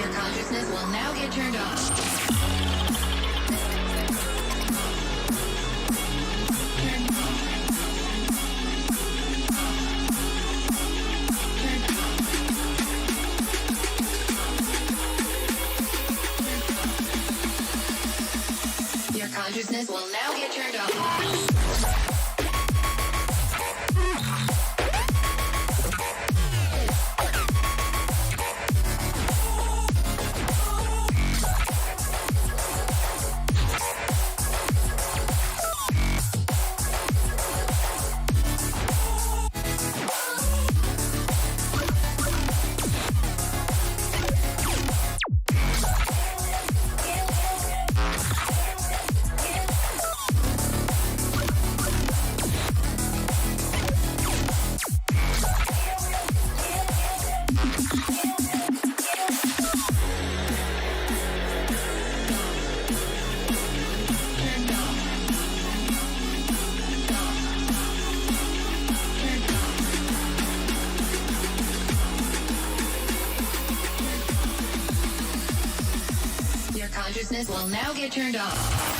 Your consciousness will now get turned off. Your consciousness will now get turned off. Consciousness will now get turned off.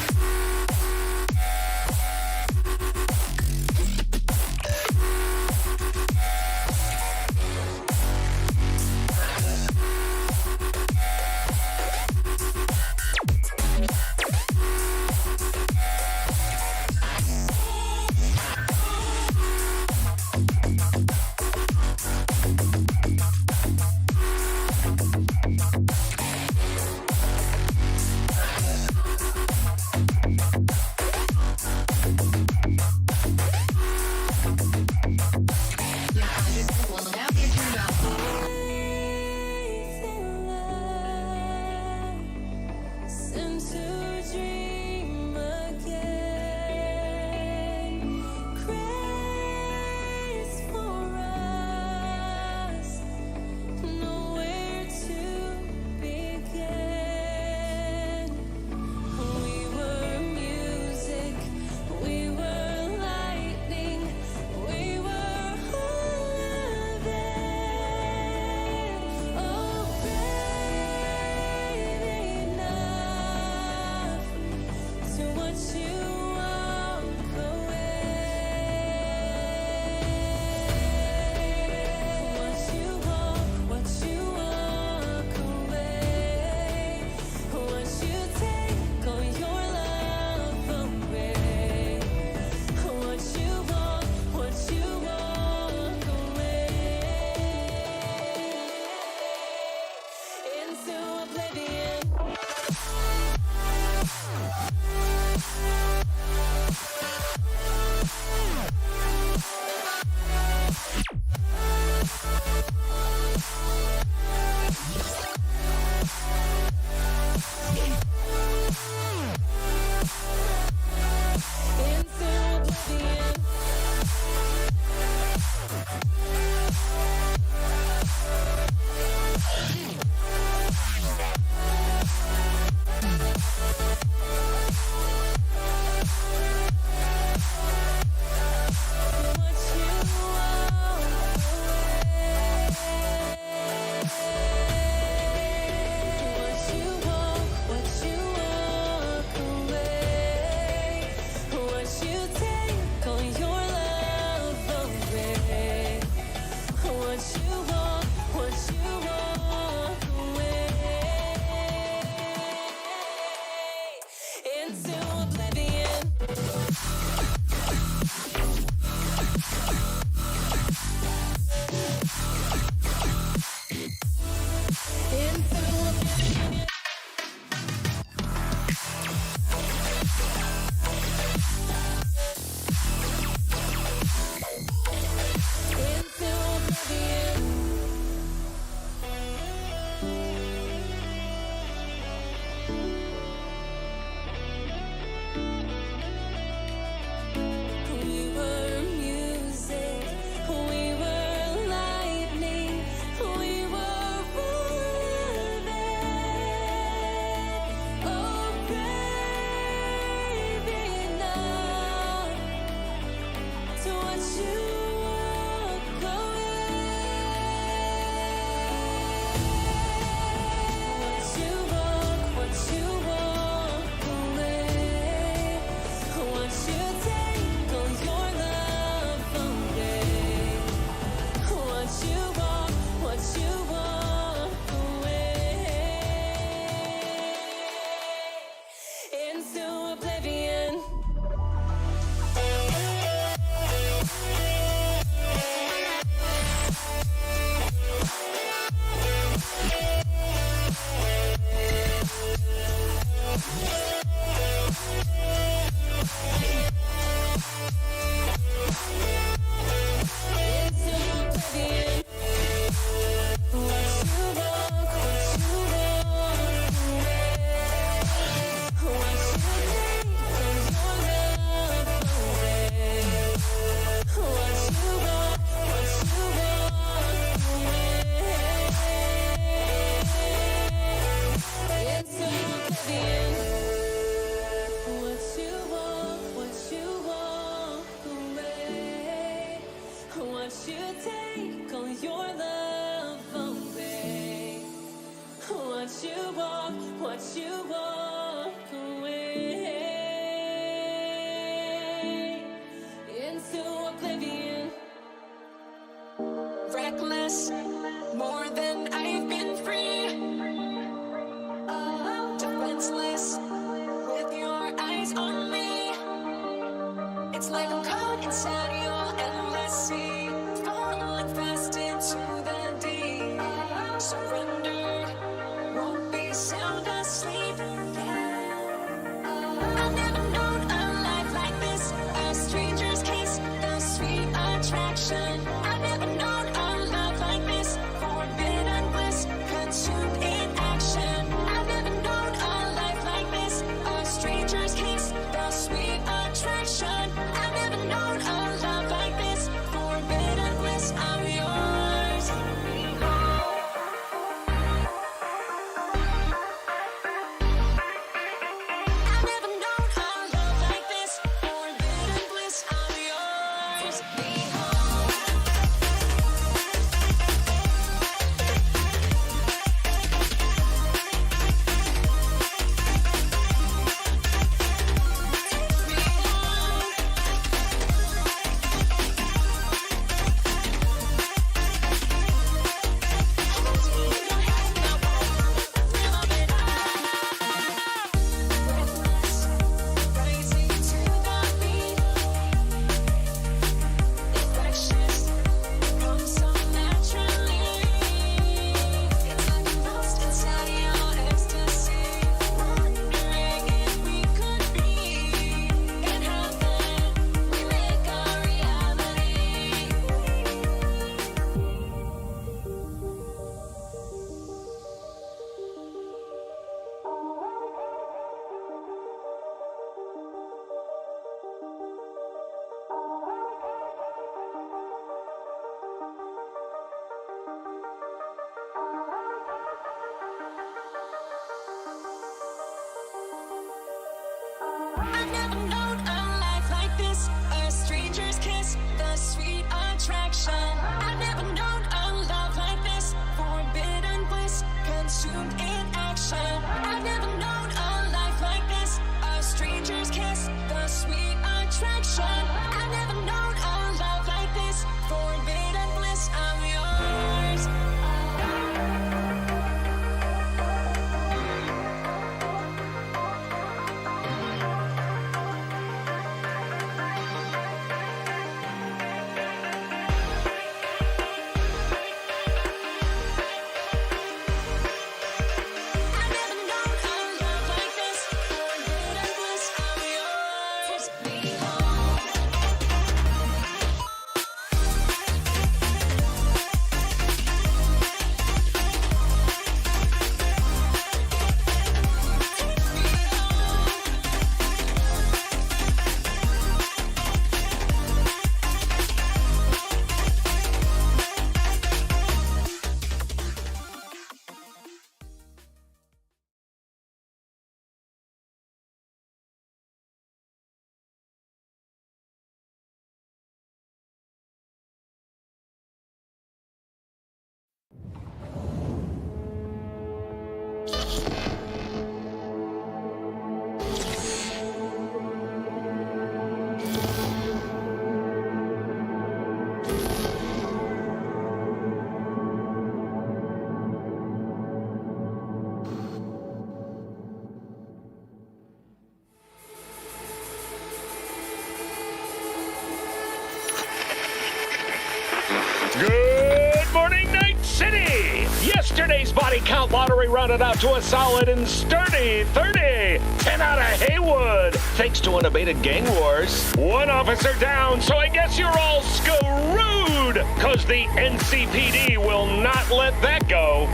body count lottery rounded out to a solid and sturdy 30. 10 out of Haywood, thanks to unabated gang wars. One officer down, so I guess you're all screwed, cause the NCPD will not let that go.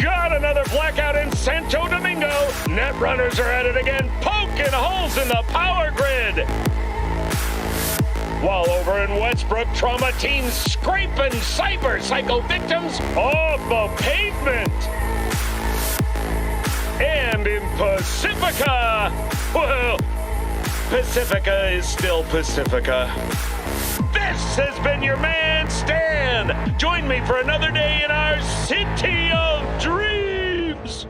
Got another blackout in Santo Domingo. Net runners are at it again, poking holes in the power grid. While over in Westbrook, trauma teams scraping cyber psycho victims off the pavement. And in Pacifica, well, Pacifica is still Pacifica. This has been your man, Stan. Join me for another day in our city of dreams.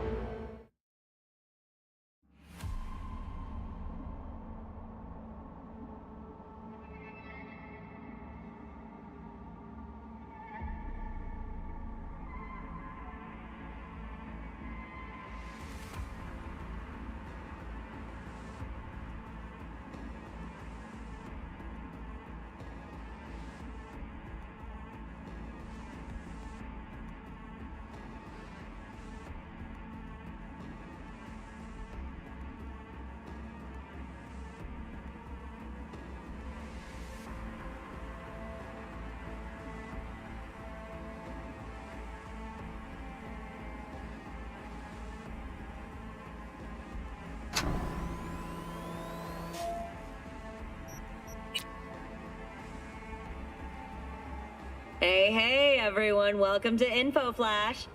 Hey, everyone. Welcome to Info Flash.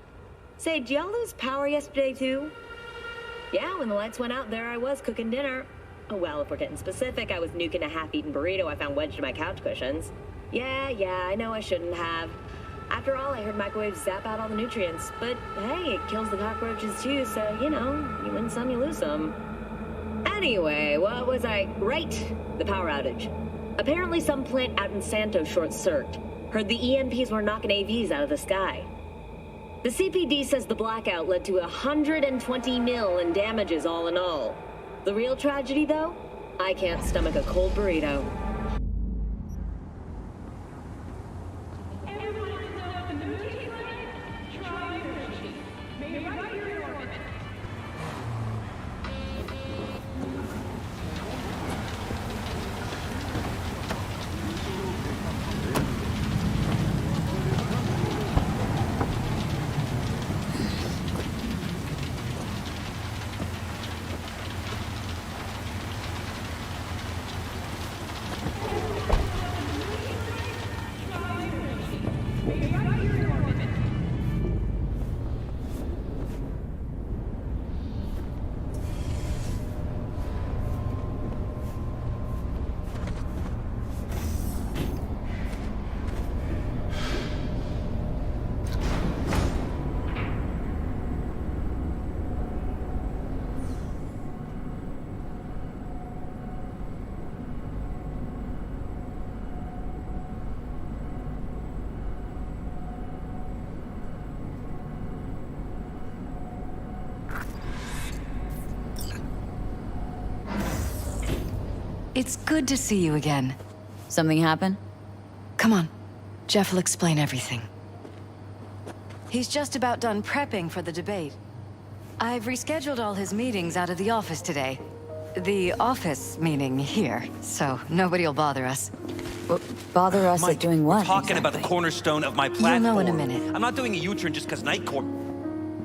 Say, did y'all lose power yesterday, too? Yeah, when the lights went out, there I was cooking dinner. Oh, well, if we're getting specific, I was nuking a half-eaten burrito I found wedged in my couch cushions. Yeah, I know I shouldn't have. After all, I heard microwaves zap out all the nutrients. But, hey, it kills the cockroaches, too, so, you know, you win some, you lose some. Anyway, what was I... Right, the power outage. Apparently some plant out in Santo short-circuited. Heard the EMPs were knocking AVs out of the sky. The CPD says the blackout led to 120 mil in damages all in all. The real tragedy, though? I can't stomach a cold burrito. It's good to see you again. Something happen? Come on. Jeff will explain everything. He's just about done prepping for the debate. I've rescheduled all his meetings out of the office today. The office meaning here, so nobody will bother us. Bother us Mike, at doing what? we're talking about the cornerstone of my platform. You'll know in a minute. I'm not doing a U-turn just because Night Court.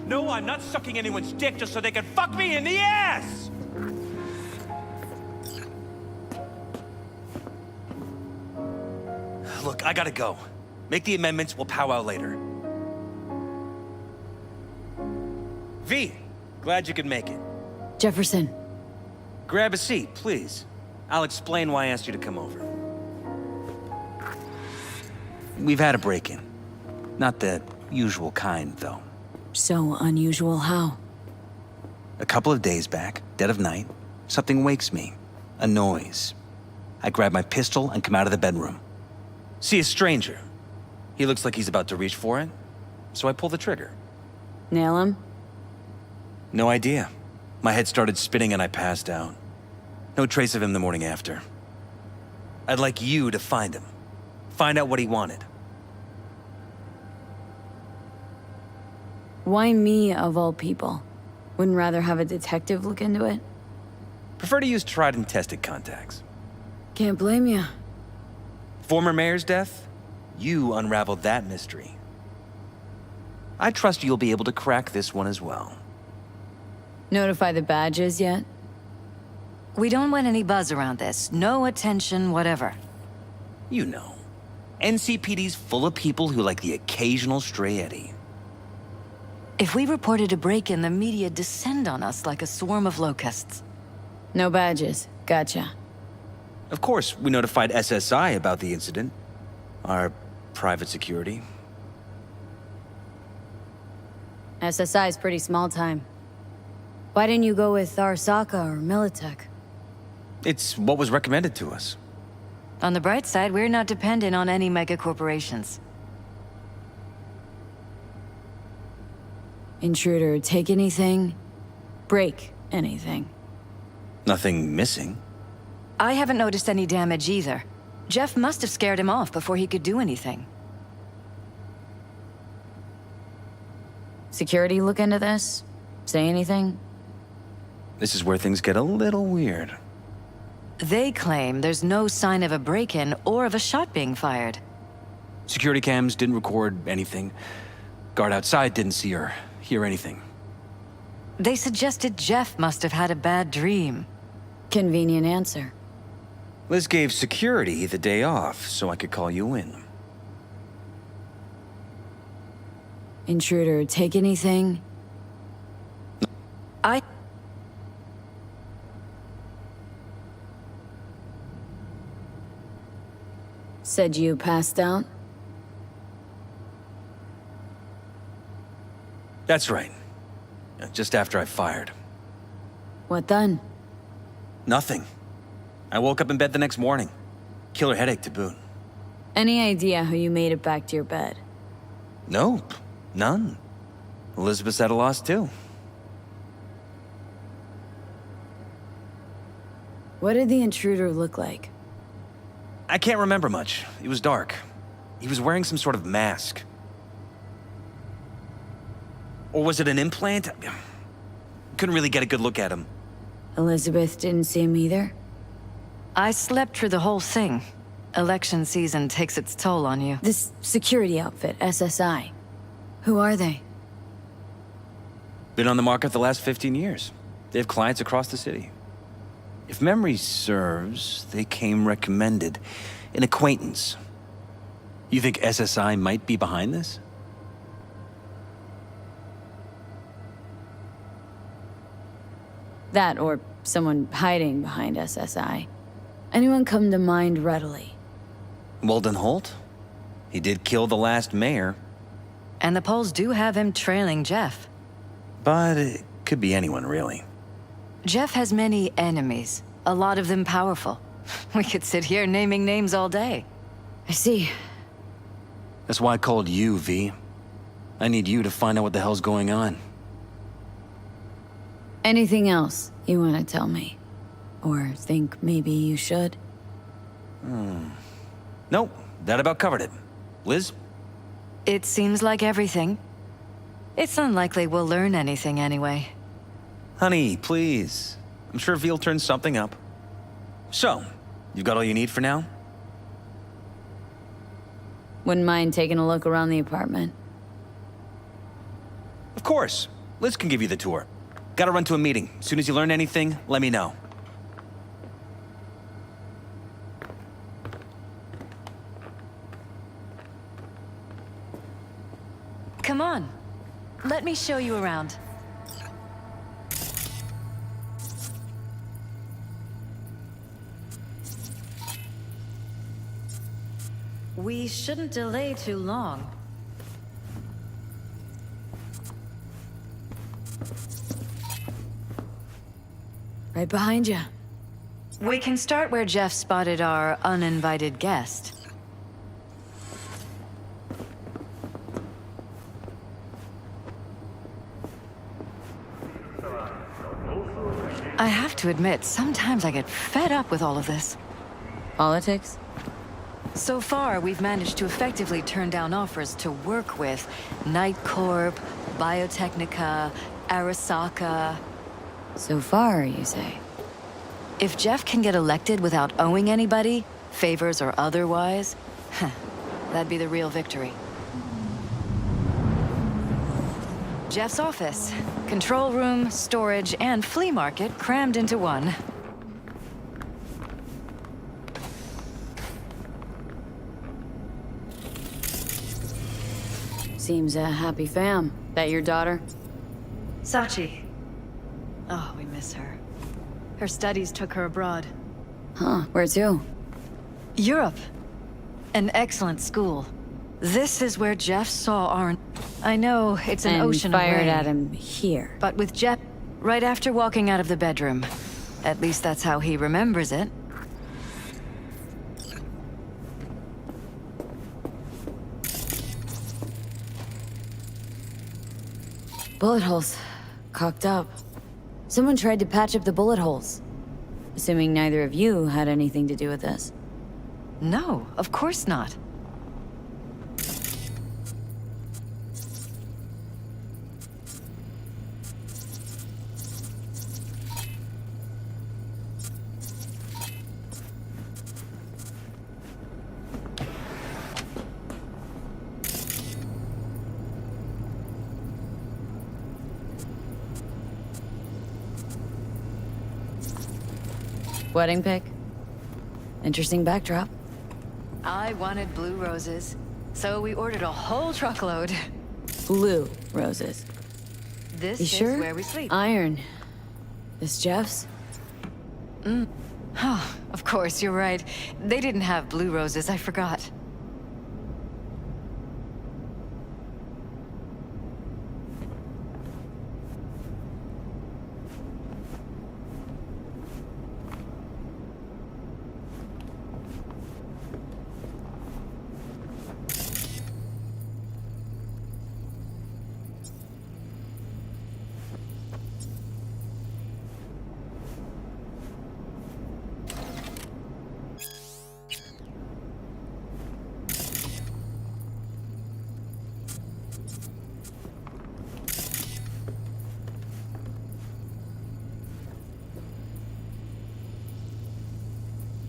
No, I'm not sucking anyone's dick just so they can fuck me in the ass! Look, I gotta go. Make the amendments, we'll powwow later. V, glad you could make it. Jefferson. Grab a seat, please. I'll explain why I asked you to come over. We've had a break-in. Not the usual kind, though. So unusual how? A couple of days back, dead of night, something wakes me. A noise. I grab my pistol and come out of the bedroom. See a stranger. He looks like he's about to reach for it, so I pull the trigger. Nail him? No idea. My head started spinning and I passed out. No trace of him the morning after. I'd like you to find him. Find out what he wanted. Why me, of all people? Wouldn't rather have a detective look into it? Prefer to use tried and tested contacts. Can't blame ya. Former mayor's death? You unraveled that mystery. I trust you'll be able to crack this one as well. Notify the badges yet? We don't want any buzz around this. No attention, whatever. You know, NCPD's full of people who like the occasional stray eddy. If we reported a break-in, the media descend on us like a swarm of locusts. No badges. Gotcha. Of course, we notified SSI about the incident. Our private security. SSI's pretty small time. Why didn't you go with Arasaka or Militech? It's what was recommended to us. On the bright side, we're not dependent on any mega corporations. Intruder, take anything? Break anything? Nothing missing. I haven't noticed any damage either. Jeff must have scared him off before he could do anything. Security look into this? Say anything? This is where things get a little weird. They claim there's no sign of a break-in or of a shot being fired. Security cams didn't record anything. Guard outside didn't see or hear anything. They suggested Jeff must have had a bad dream. Convenient answer. Liz gave security the day off so I could call you in. Intruder, take anything? I... Said you passed out? That's right. Just after I fired. What then? Nothing. I woke up in bed the next morning. Killer headache to boot. Any idea how you made it back to your bed? Nope. None. Elizabeth's at a loss too. What did the intruder look like? I can't remember much. It was dark. He was wearing some sort of mask. Or was it an implant? Couldn't really get a good look at him. Elizabeth didn't see him either? I slept through the whole thing. Election season takes its toll on you. This security outfit, SSI. Who are they? Been on the market the last 15 years. They have clients across the city. If memory serves, they came recommended. An acquaintance. You think SSI might be behind this? That or someone hiding behind SSI. Anyone come to mind readily? Walden Holt? He did kill the last mayor. And the polls do have him trailing Jeff. But it could be anyone, really. Jeff has many enemies, a lot of them powerful. We could sit here naming names all day. I see. That's why I called you, V. I need you to find out what the hell's going on. Anything else you want to tell me? Or think maybe you should? Nope, that about covered it. Liz? It seems like everything. It's unlikely we'll learn anything anyway. Honey, please. I'm sure V'll turn something up. So, you've got all you need for now? Wouldn't mind taking a look around the apartment. Of course. Liz can give you the tour. Gotta run to a meeting. As soon as you learn anything, let me know. Come on. Let me show you around. We shouldn't delay too long. Right behind you. We can start where Jeff spotted our uninvited guest. I have to admit, sometimes I get fed up with all of this. Politics? So far, we've managed to effectively turn down offers to work with Night Corp, Biotechnica, Arasaka. So far, you say? If Jeff can get elected without owing anybody, favors or otherwise, that'd be the real victory. Jeff's office. Control room, storage, and flea market crammed into one. Seems a happy fam. That your daughter? Sachi. Oh, we miss her. Her studies took her abroad. Huh, where to? Europe. An excellent school. This is where Jeff saw our... I know, it's an ocean away. And fired at him here. But with Jeff, right after walking out of the bedroom. At least that's how he remembers it. Bullet holes. Cocked up. Someone tried to patch up the bullet holes. Assuming neither of you had anything to do with this. No, of course not. Wedding pic? Interesting backdrop. I wanted blue roses, so we ordered a whole truckload. Blue roses. This You is sure? where we sleep. Iron. This Jeff's? Oh, of course, you're right. They didn't have blue roses, I forgot.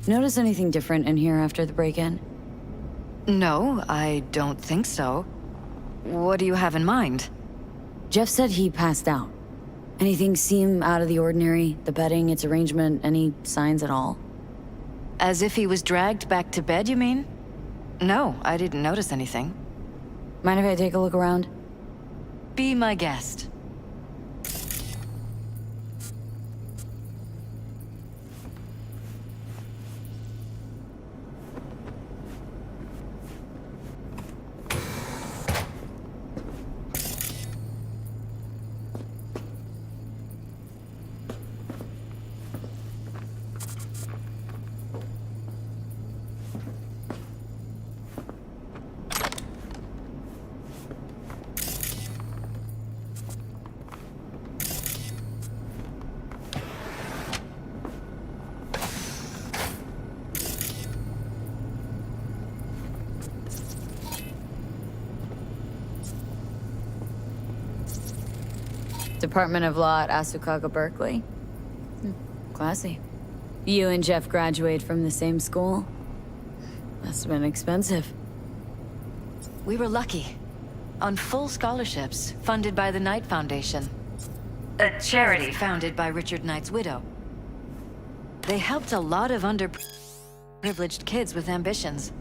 Notice anything different in here after the break-in? No, I don't think so. What do you have in mind? Jeff said he passed out. Anything seem out of the ordinary? The bedding, its arrangement, any signs at all? As if he was dragged back to bed, you mean? No, I didn't notice anything. Mind if I take a look around? Be my guest. Department of Law at Asukaga, Berkeley. Classy. You and Jeff graduate from the same school? Must have been expensive. We were lucky. On full scholarships, funded by the Knight Foundation. A charity founded by Richard Knight's widow. They helped a lot of underprivileged kids with ambitions.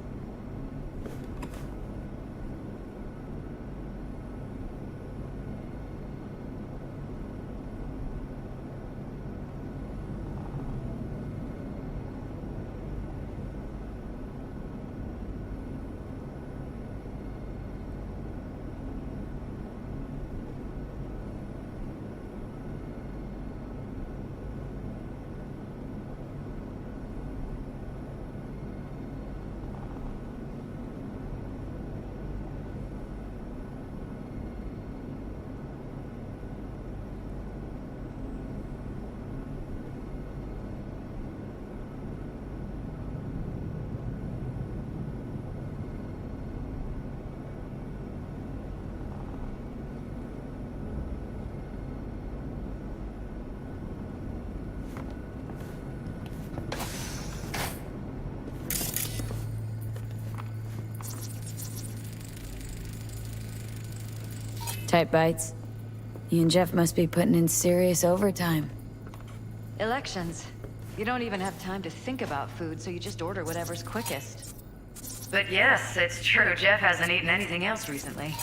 Tight bites. You and Jeff must be putting in serious overtime. Elections. You don't even have time to think about food, so you just order whatever's quickest. But yes, it's true. Jeff hasn't eaten anything else recently.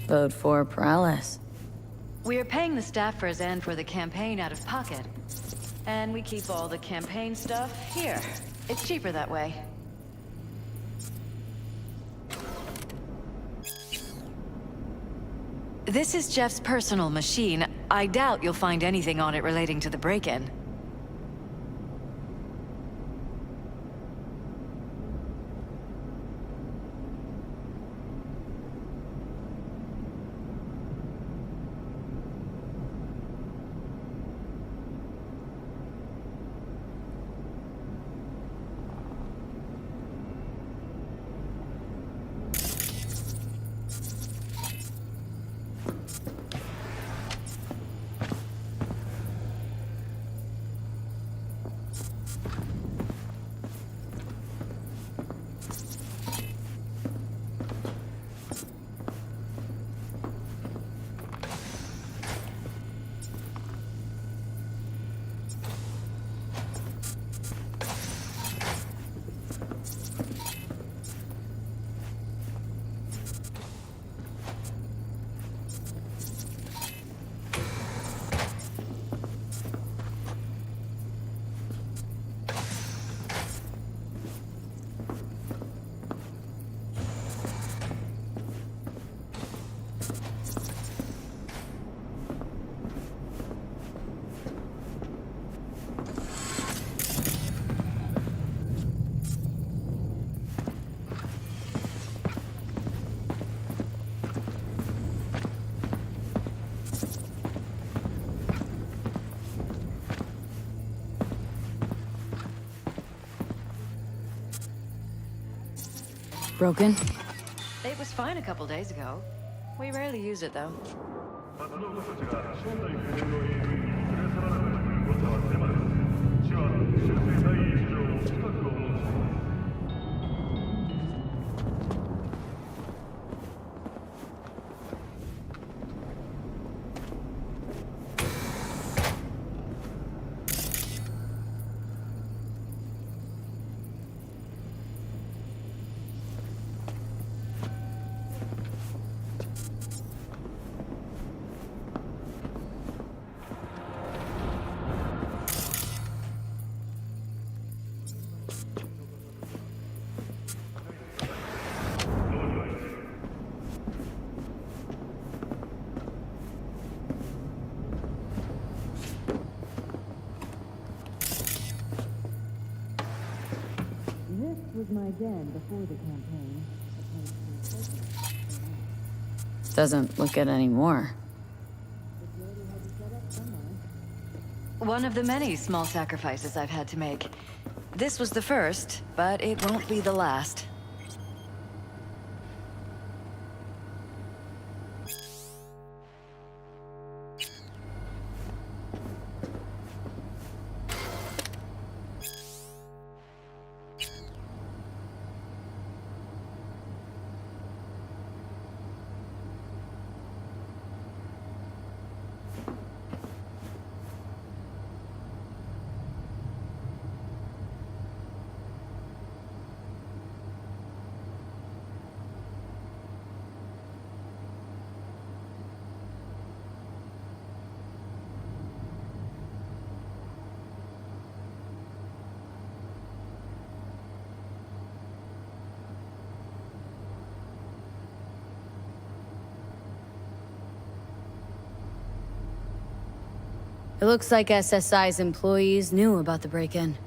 Vote for Paralysis. We are paying the staffers and for the campaign out of pocket. And we keep all the campaign stuff here. It's cheaper that way. This is Jeff's personal machine. I doubt you'll find anything on it relating to the break-in. Broken? It was fine a couple days ago. We rarely use it, though. Was my den before the campaign. Doesn't look it anymore. One of the many small sacrifices I've had to make. This was the first, but it won't be the last. It looks like SSI's employees knew about the break-in.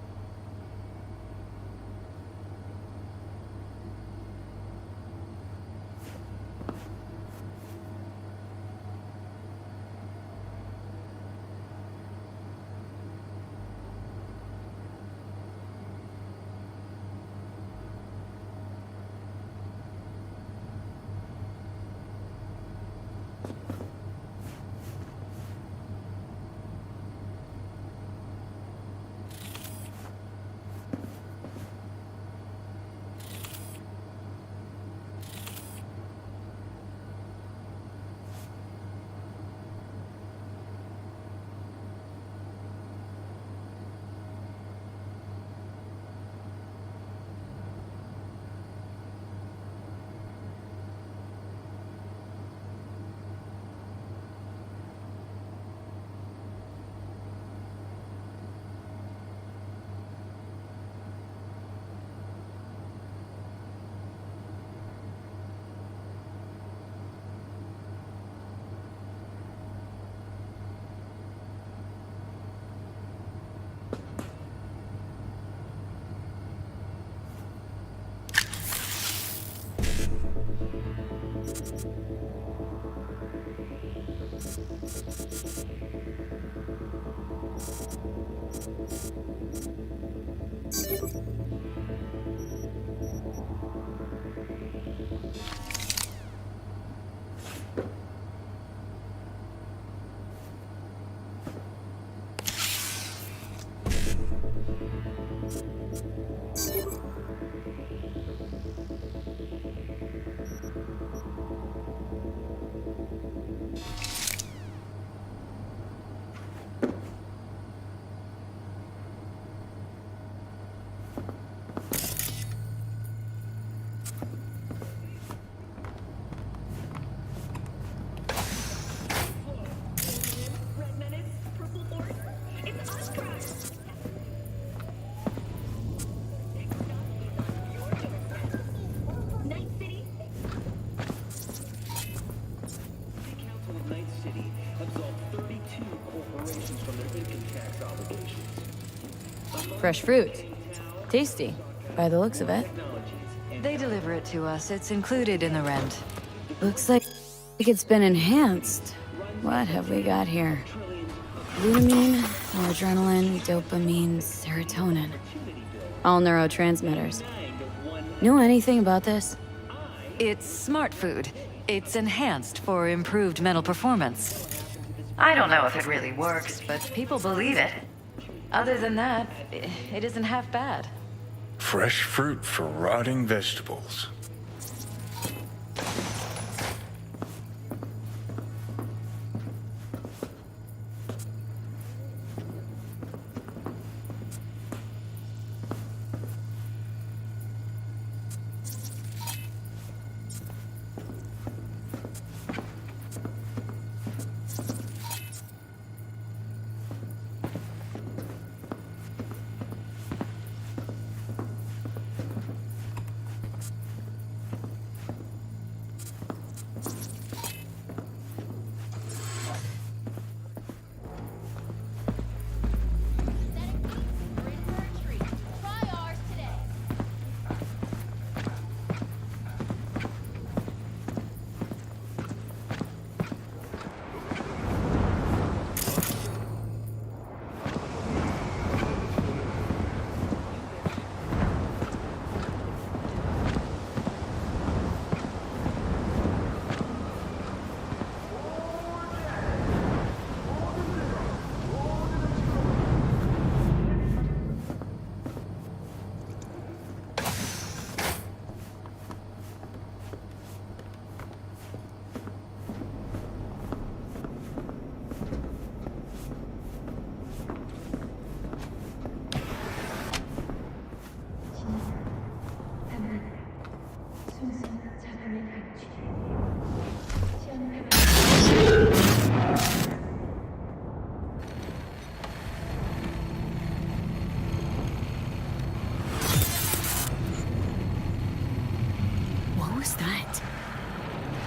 Fresh fruit. Tasty, by the looks of it. They deliver it to us. It's included in the rent. Looks like it's been enhanced. What have we got here? Glutamine, noradrenaline, dopamine, serotonin. All neurotransmitters. Know anything about this? It's smart food. It's enhanced for improved mental performance. I don't know if it really works, but people believe it. Other than that, it isn't half bad. Fresh fruit for rotting vegetables.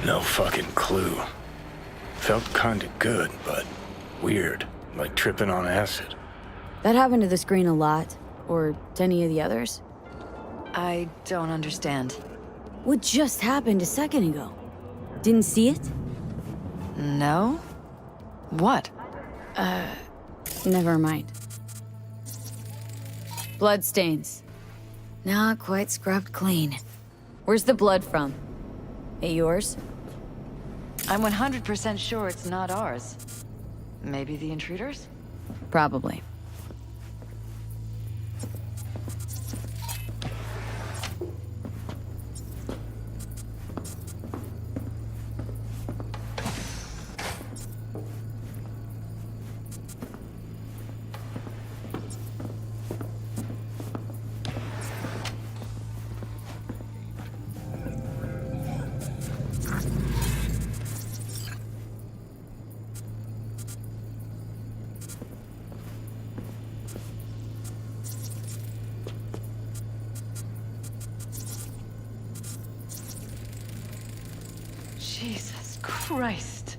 No fucking clue. Felt kinda good, but weird. Like tripping on acid. That happened to the screen a lot. Or to any of the others? I don't understand. What just happened a second ago? Didn't see it? No? What? Never mind. Bloodstains. Not quite scrubbed clean. Where's the blood from? It yours? I'm 100% sure it's not ours. Maybe the intruders? Probably. Jesus Christ.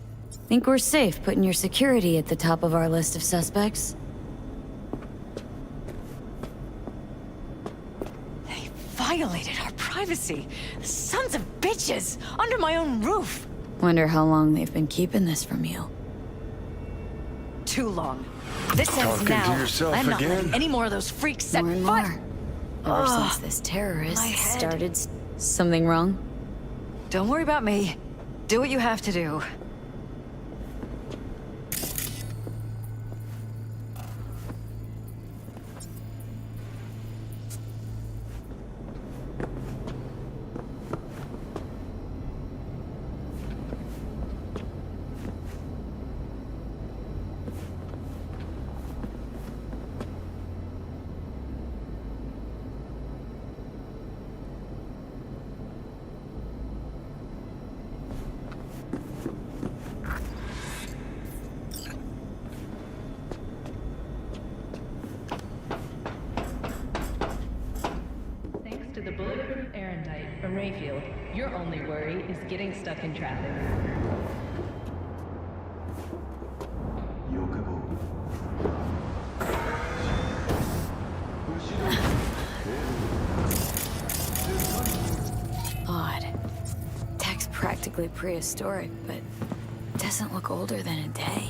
Think we're safe putting your security at the top of our list of suspects? They violated our privacy. Sons of bitches! Under my own roof! Wonder how long they've been keeping this from you. Too long. This ends Talking to now. yourself I'm not again? letting any more of those freaks set More and foot. more. Ever since this terrorist my head. started... Something wrong? Don't worry about me. Do what you have to do. Thanks to the bulletproof erendite array field, your only worry is getting stuck in traffic. practically prehistoric, but it doesn't look older than a day.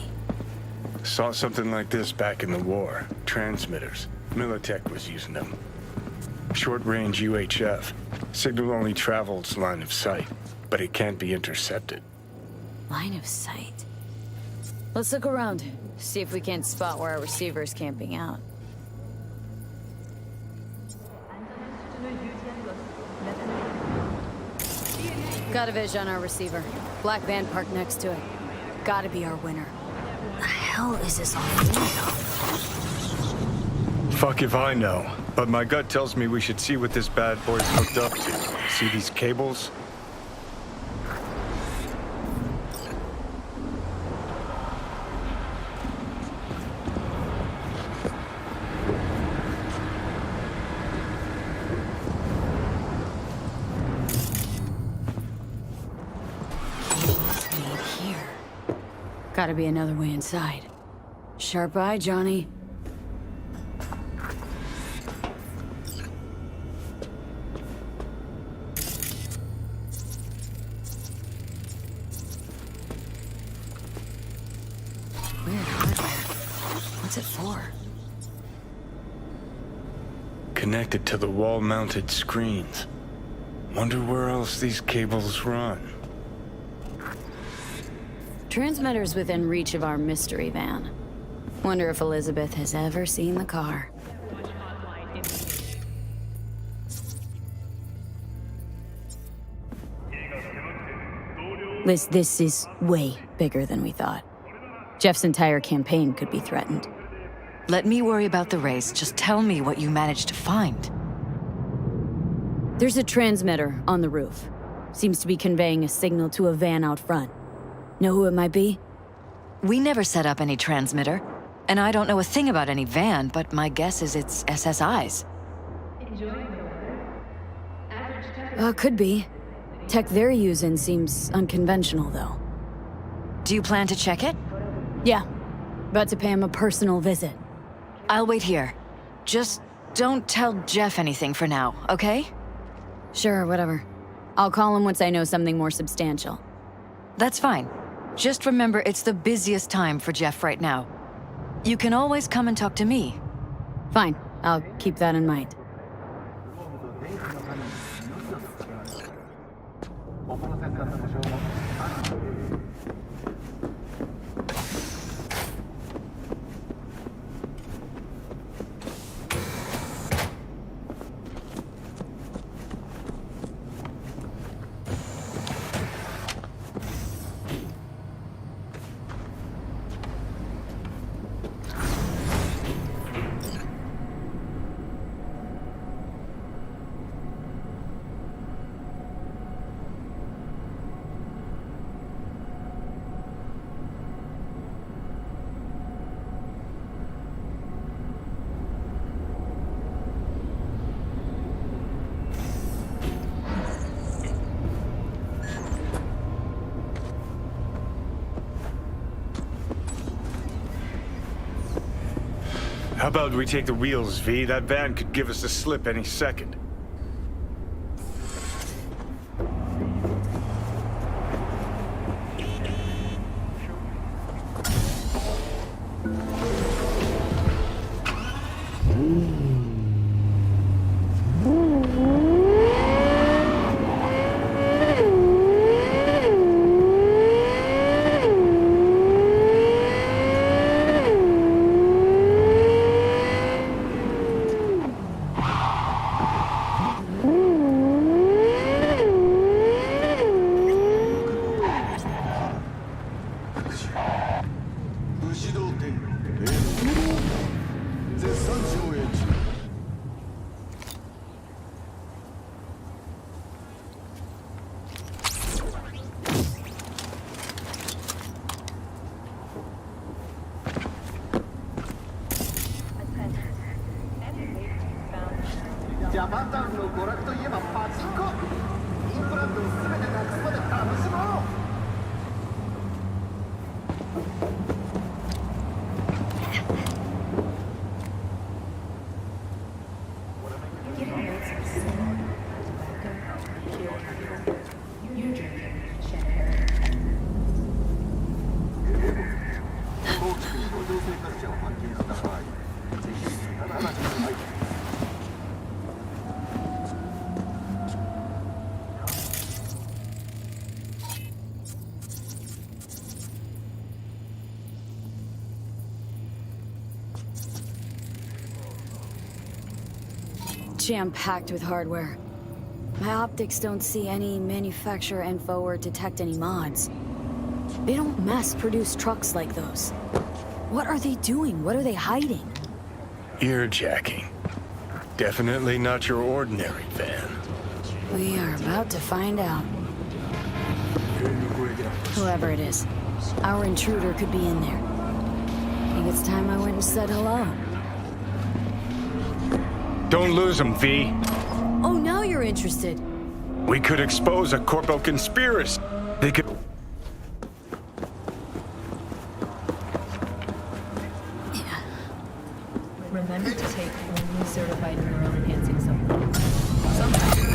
Saw something like this back in the war. Transmitters. Militech was using them. Short-range UHF. Signal only travels line of sight, but it can't be intercepted. Line of sight. Let's look around. See if we can't spot where our receiver's camping out. Got a vision on our receiver. Black van parked next to it. Gotta be our winner. The hell is this all for? Fuck if I know, but my gut tells me we should see what this bad boy's hooked up to. See these cables? Gotta be another way inside. Sharp eye, Johnny. Weird hardware. What's it for? Connected to the wall-mounted screens. Wonder where else these cables run. Transmitter's within reach of our mystery van. Wonder if Elizabeth has ever seen the car. This is way bigger than we thought. Jeff's entire campaign could be threatened. Let me worry about the race. Just tell me what you managed to find. There's a transmitter on the roof. Seems to be conveying a signal to a van out front. Know who it might be? We never set up any transmitter. And I don't know a thing about any van, but my guess is it's SSI's. Could be. Tech they're using seems unconventional, though. Do you plan to check it? Yeah. About to pay him a personal visit. I'll wait here. Just don't tell Jeff anything for now, okay? Sure, whatever. I'll call him once I know something more substantial. That's fine. Just remember it's the busiest time for Jeff right now. You can always come and talk to me. Fine. I'll keep that in mind. How about we take the wheels, V? That van could give us a slip any second. Jam-packed with hardware. My optics don't see any manufacturer info or detect any mods. They don't mass-produce trucks like those. What are they doing? What are they hiding? Earjacking. Definitely not your ordinary van. We are about to find out. Whoever it is, our intruder could be in there. I think it's time I went and said hello. Don't lose them, V. Oh, now you're interested. We could expose a corpo conspiracy. They could... Remember to take only certified neural-enhancing supplements. Sometimes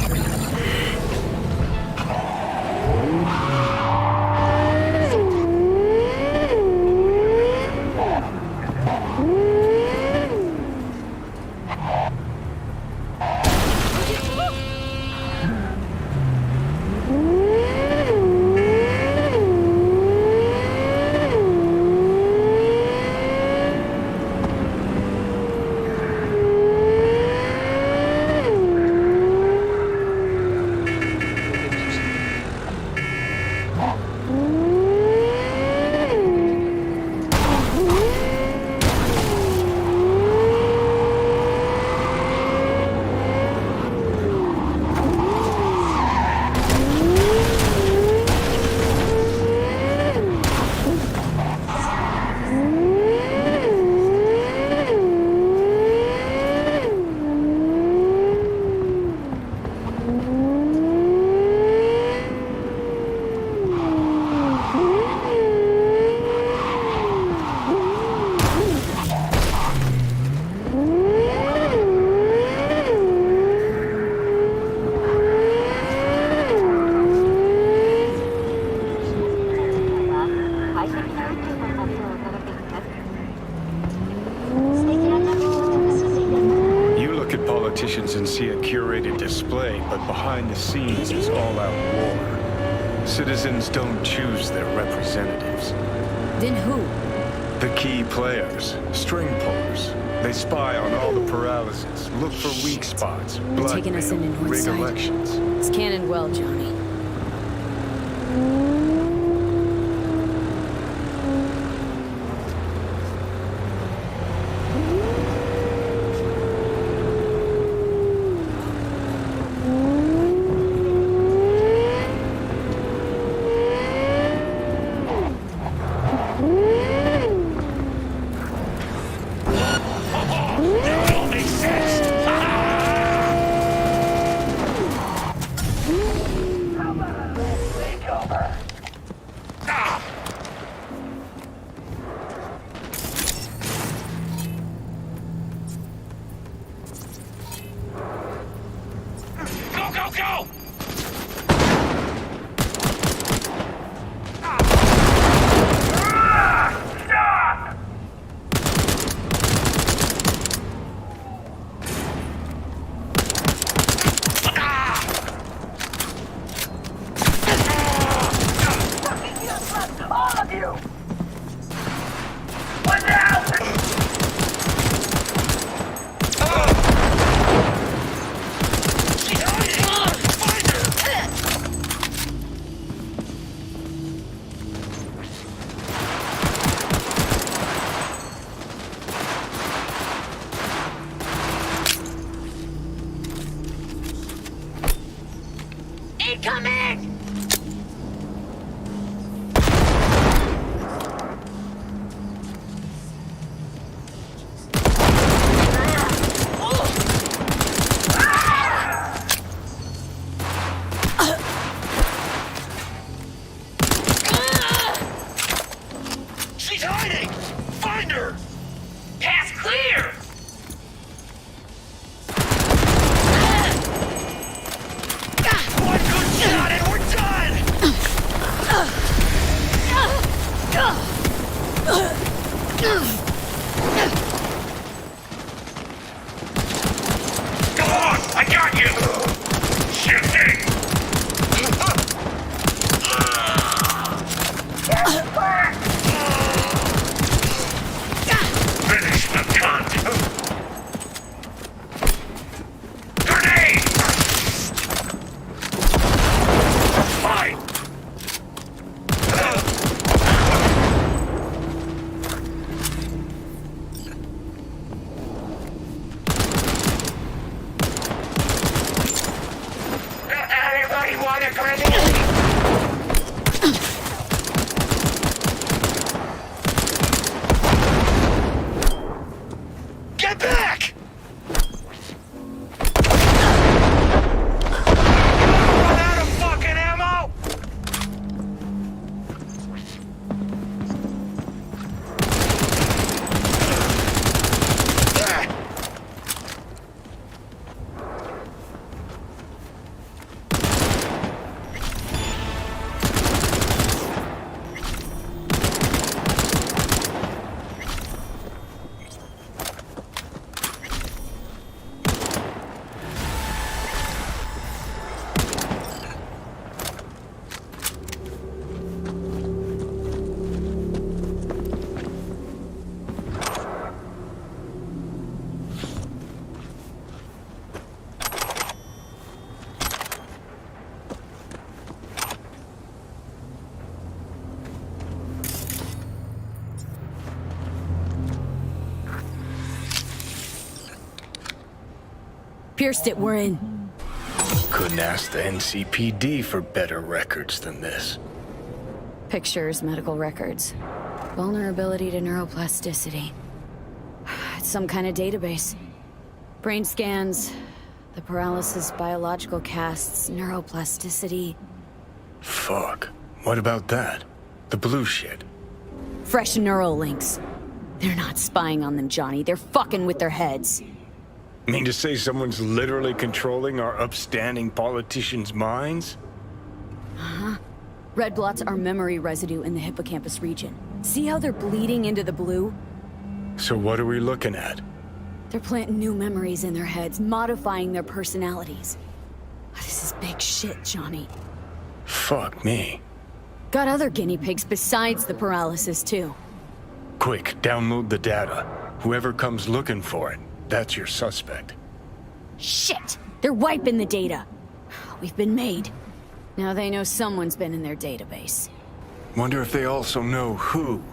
politicians and see a curated display, but behind the scenes is all-out war. Citizens don't choose their representatives. Then who? The key players, string pullers. They spy on all the paralysis, look for weak spots, Taking us into blackmail, rig Northside. elections. It's canon well, Johnny. Pierced it, we're in. Couldn't ask the NCPD for better records than this. Pictures, medical records. Vulnerability to neuroplasticity. It's some kind of database. Brain scans, the paralysis, biological casts, neuroplasticity. Fuck. What about that? The blue shit. Fresh neural links. They're not spying on them, Johnny. They're fucking with their heads. Mean to say someone's literally controlling our upstanding politicians' minds? Red blots are memory residue in the hippocampus region. See how they're bleeding into the blue? So what are we looking at? They're planting new memories in their heads, modifying their personalities. This is big shit, Johnny. Fuck me. Got other guinea pigs besides the paralysis, too. Quick, download the data. Whoever comes looking for it, that's your suspect. Shit! They're wiping the data. We've been made. Now they know someone's been in their database. Wonder if they also know who.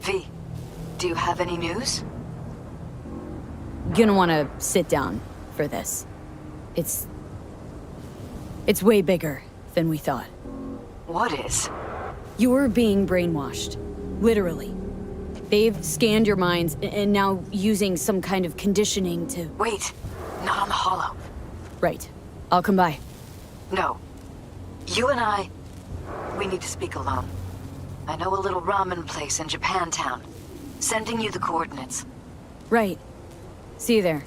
V, do you have any news? Gonna wanna sit down for this. It's way bigger than we thought. What is? You're being brainwashed. Literally. They've scanned your minds and now using some kind of conditioning to... Wait, not on the holo. Right. I'll come by. No. You and I, we need to speak alone. I know a little ramen place in Japantown. Sending you the coordinates. Right. See you there.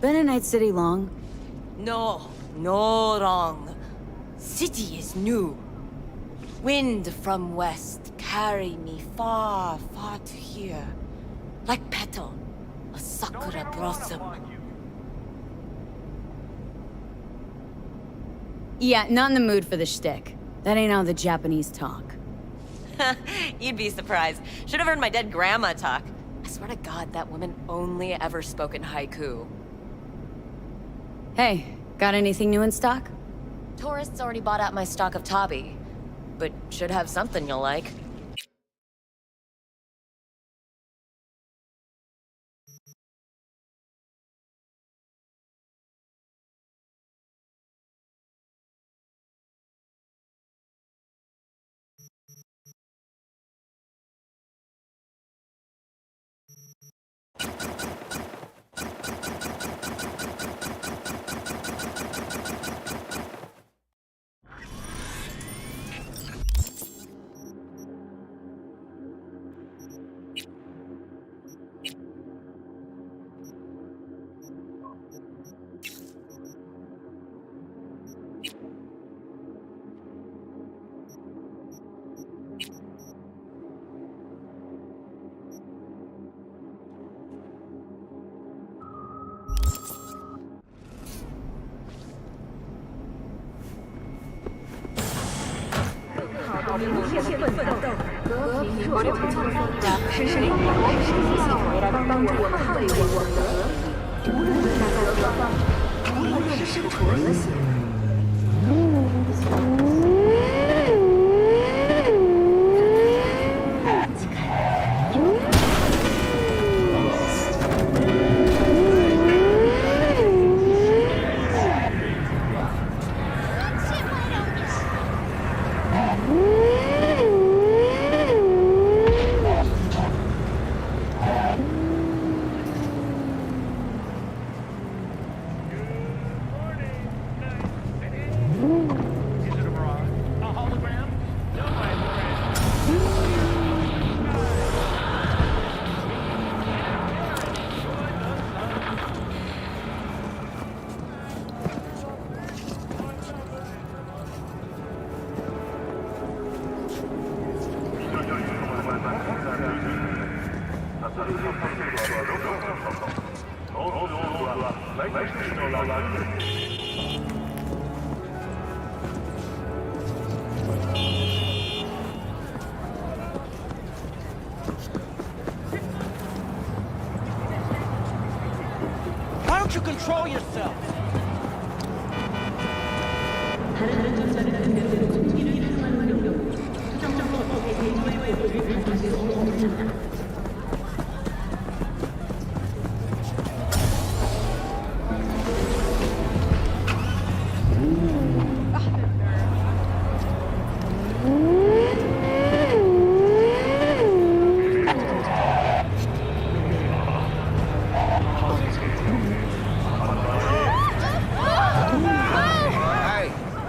Been in Night City long? No, no wrong. City is new. Wind from west carry me far, far to here. Like petal, a sakura blossom. Yeah, not in the mood for the shtick. That ain't how the Japanese talk. You'd be surprised. Should have heard my dead grandma talk. I swear to God, that woman only ever spoke in haiku. Hey, got anything new in stock? Tourists already bought out my stock of tabi, but should have something you'll like. 以一切奋斗，和平弱者抗争，是谁应该是一起为了帮助我们捍卫我们的和平，无论站在何方，无论是身处何险。Why don't you control yourself?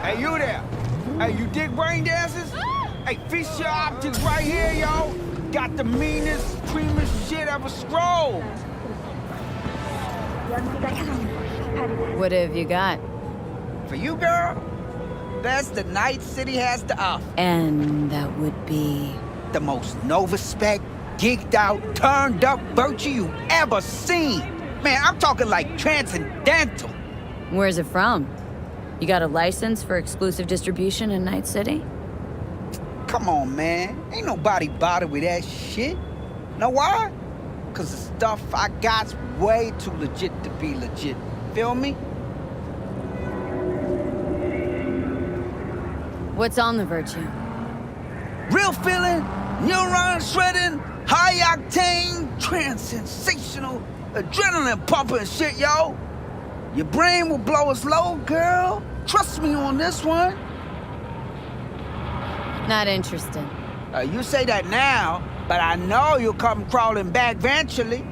Hey, you there? Hey, you dig brain dances? Hey, feast your optics right here, yo. Got the meanest, creamiest shit ever scrolled. What have you got? For you, girl, best the Night City has to offer. And that would be... The most Nova-spec, geeked out, turned up virtue you ever seen. Man, I'm talking like transcendental. Where's it from? You got a license for exclusive distribution in Night City? Come on, man. Ain't nobody bothered with that shit. Know why? Cause the stuff I got's way too legit to be legit. Feel me? What's on the virtue? Real feeling, neuron shredding, high octane, trans-sensational, adrenaline pumping shit, yo. Your brain will blow its load, girl. Trust me on this one. Not interested. You say that now, but I know you'll come crawling back eventually.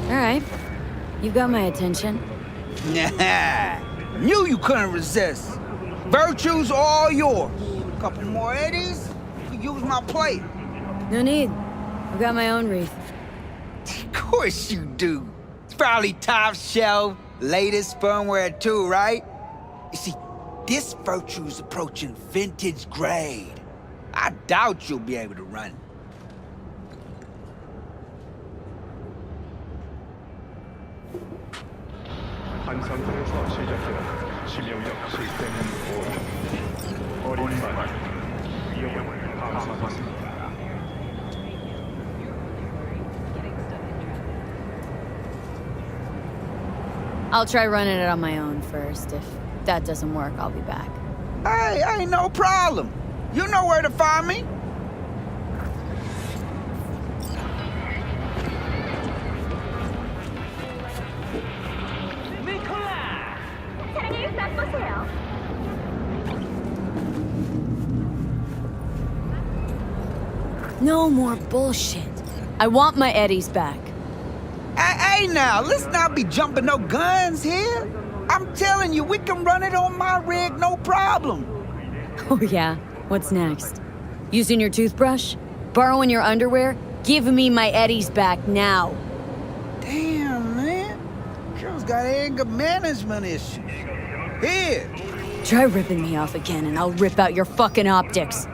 All right. You've got my attention. Nah, knew you couldn't resist. Virtue's all yours. Couple more eddies, you use my plate. No need. I've got my own wreath. Of course you do. It's probably top shelf, latest firmware too, right? You see, this Virtue's approaching vintage grade. I doubt you'll be able to run it. 한 상태에서 시작되는 심영역 시스템 오류. 어린 말 위험을 감수하겠습니다. I'll try running it on my own first. If that doesn't work, I'll be back. Hey, ain't no problem. You know where to find me. No more bullshit. I want my eddies back. Hey, now, let's not be jumping no guns here. I'm telling you, we can run it on my rig, no problem. Oh yeah? What's next? Using your toothbrush? Borrowing your underwear? Give me my eddies back now. Damn, man. Girl's got anger management issues. Here. Try ripping me off again and I'll rip out your fucking optics.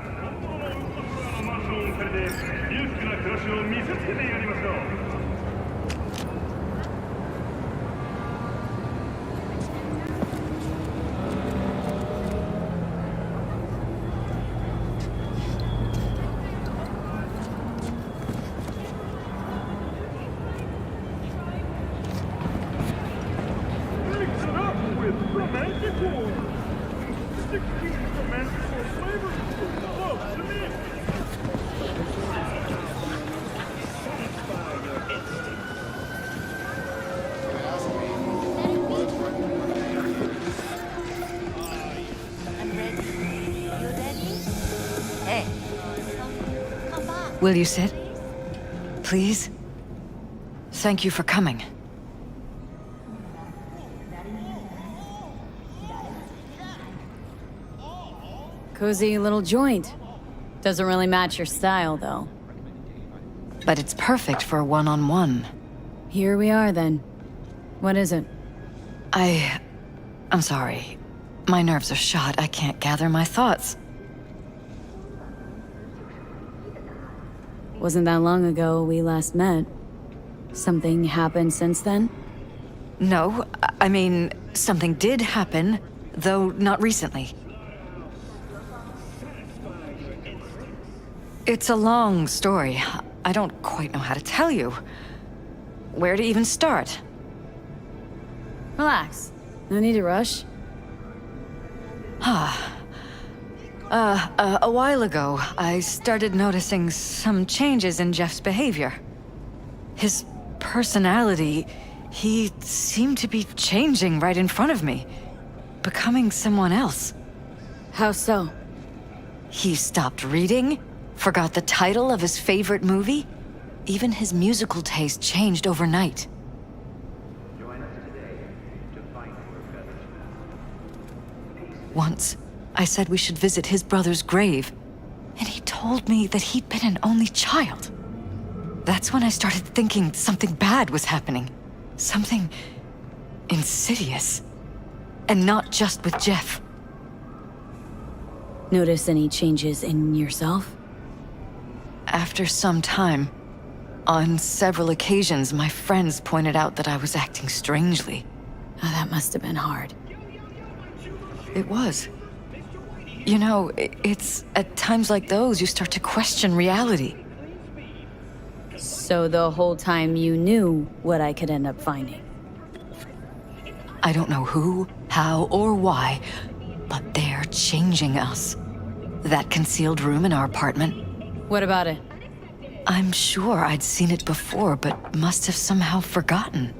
Will you sit? Please? Thank you for coming. Cozy little joint. Doesn't really match your style, though. But it's perfect for a one-on-one. Here we are, then. What is it? I'm sorry. My nerves are shot. I can't gather my thoughts. Wasn't that long ago we last met. Something happened since then? No, I mean, something did happen, though not recently. It's a long story. I don't quite know how to tell you. Where to even start? Relax. No need to rush. A while ago, I started noticing some changes in Jeff's behavior. His personality, he seemed to be changing right in front of me, becoming someone else. How so? He stopped reading, forgot the title of his favorite movie. Even his musical taste changed overnight. Once, I said we should visit his brother's grave, and he told me that he'd been an only child. That's when I started thinking something bad was happening. Something insidious. And not just with Jeff. Notice any changes in yourself? After some time, on several occasions, my friends pointed out that I was acting strangely. Oh, that must have been hard. It was. You know, it's at times like those you start to question reality. So the whole time you knew what I could end up finding? I don't know who, how, or why, but they're changing us. That concealed room in our apartment. What about it? I'm sure I'd seen it before, but must have somehow forgotten.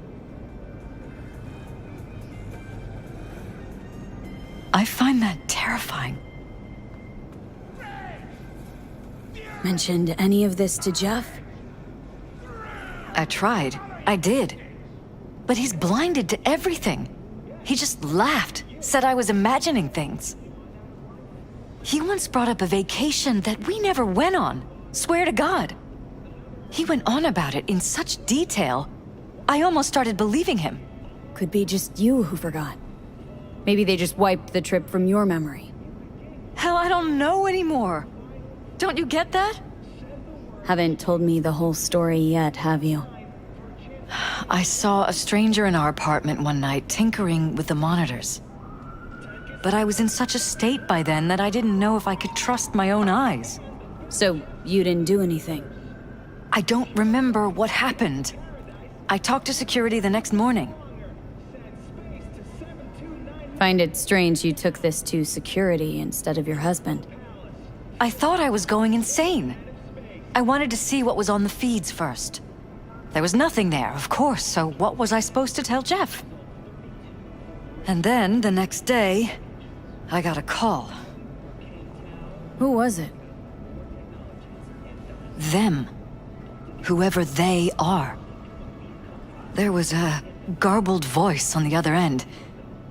I find that terrifying. Mentioned any of this to Jeff? I tried. I did. But he's blinded to everything. He just laughed, said I was imagining things. He once brought up a vacation that we never went on. Swear to God. He went on about it in such detail, I almost started believing him. Could be just you who forgot. Maybe they just wiped the trip from your memory. Hell, I don't know anymore. Don't you get that? Haven't told me the whole story yet, have you? I saw a stranger in our apartment one night tinkering with the monitors. But I was in such a state by then that I didn't know if I could trust my own eyes. So you didn't do anything? I don't remember what happened. I talked to security the next morning. Find it strange you took this to security instead of your husband. I thought I was going insane. I wanted to see what was on the feeds first. There was nothing there, of course, so what was I supposed to tell Jeff? And then, the next day, I got a call. Who was it? Them. Whoever they are. There was a garbled voice on the other end.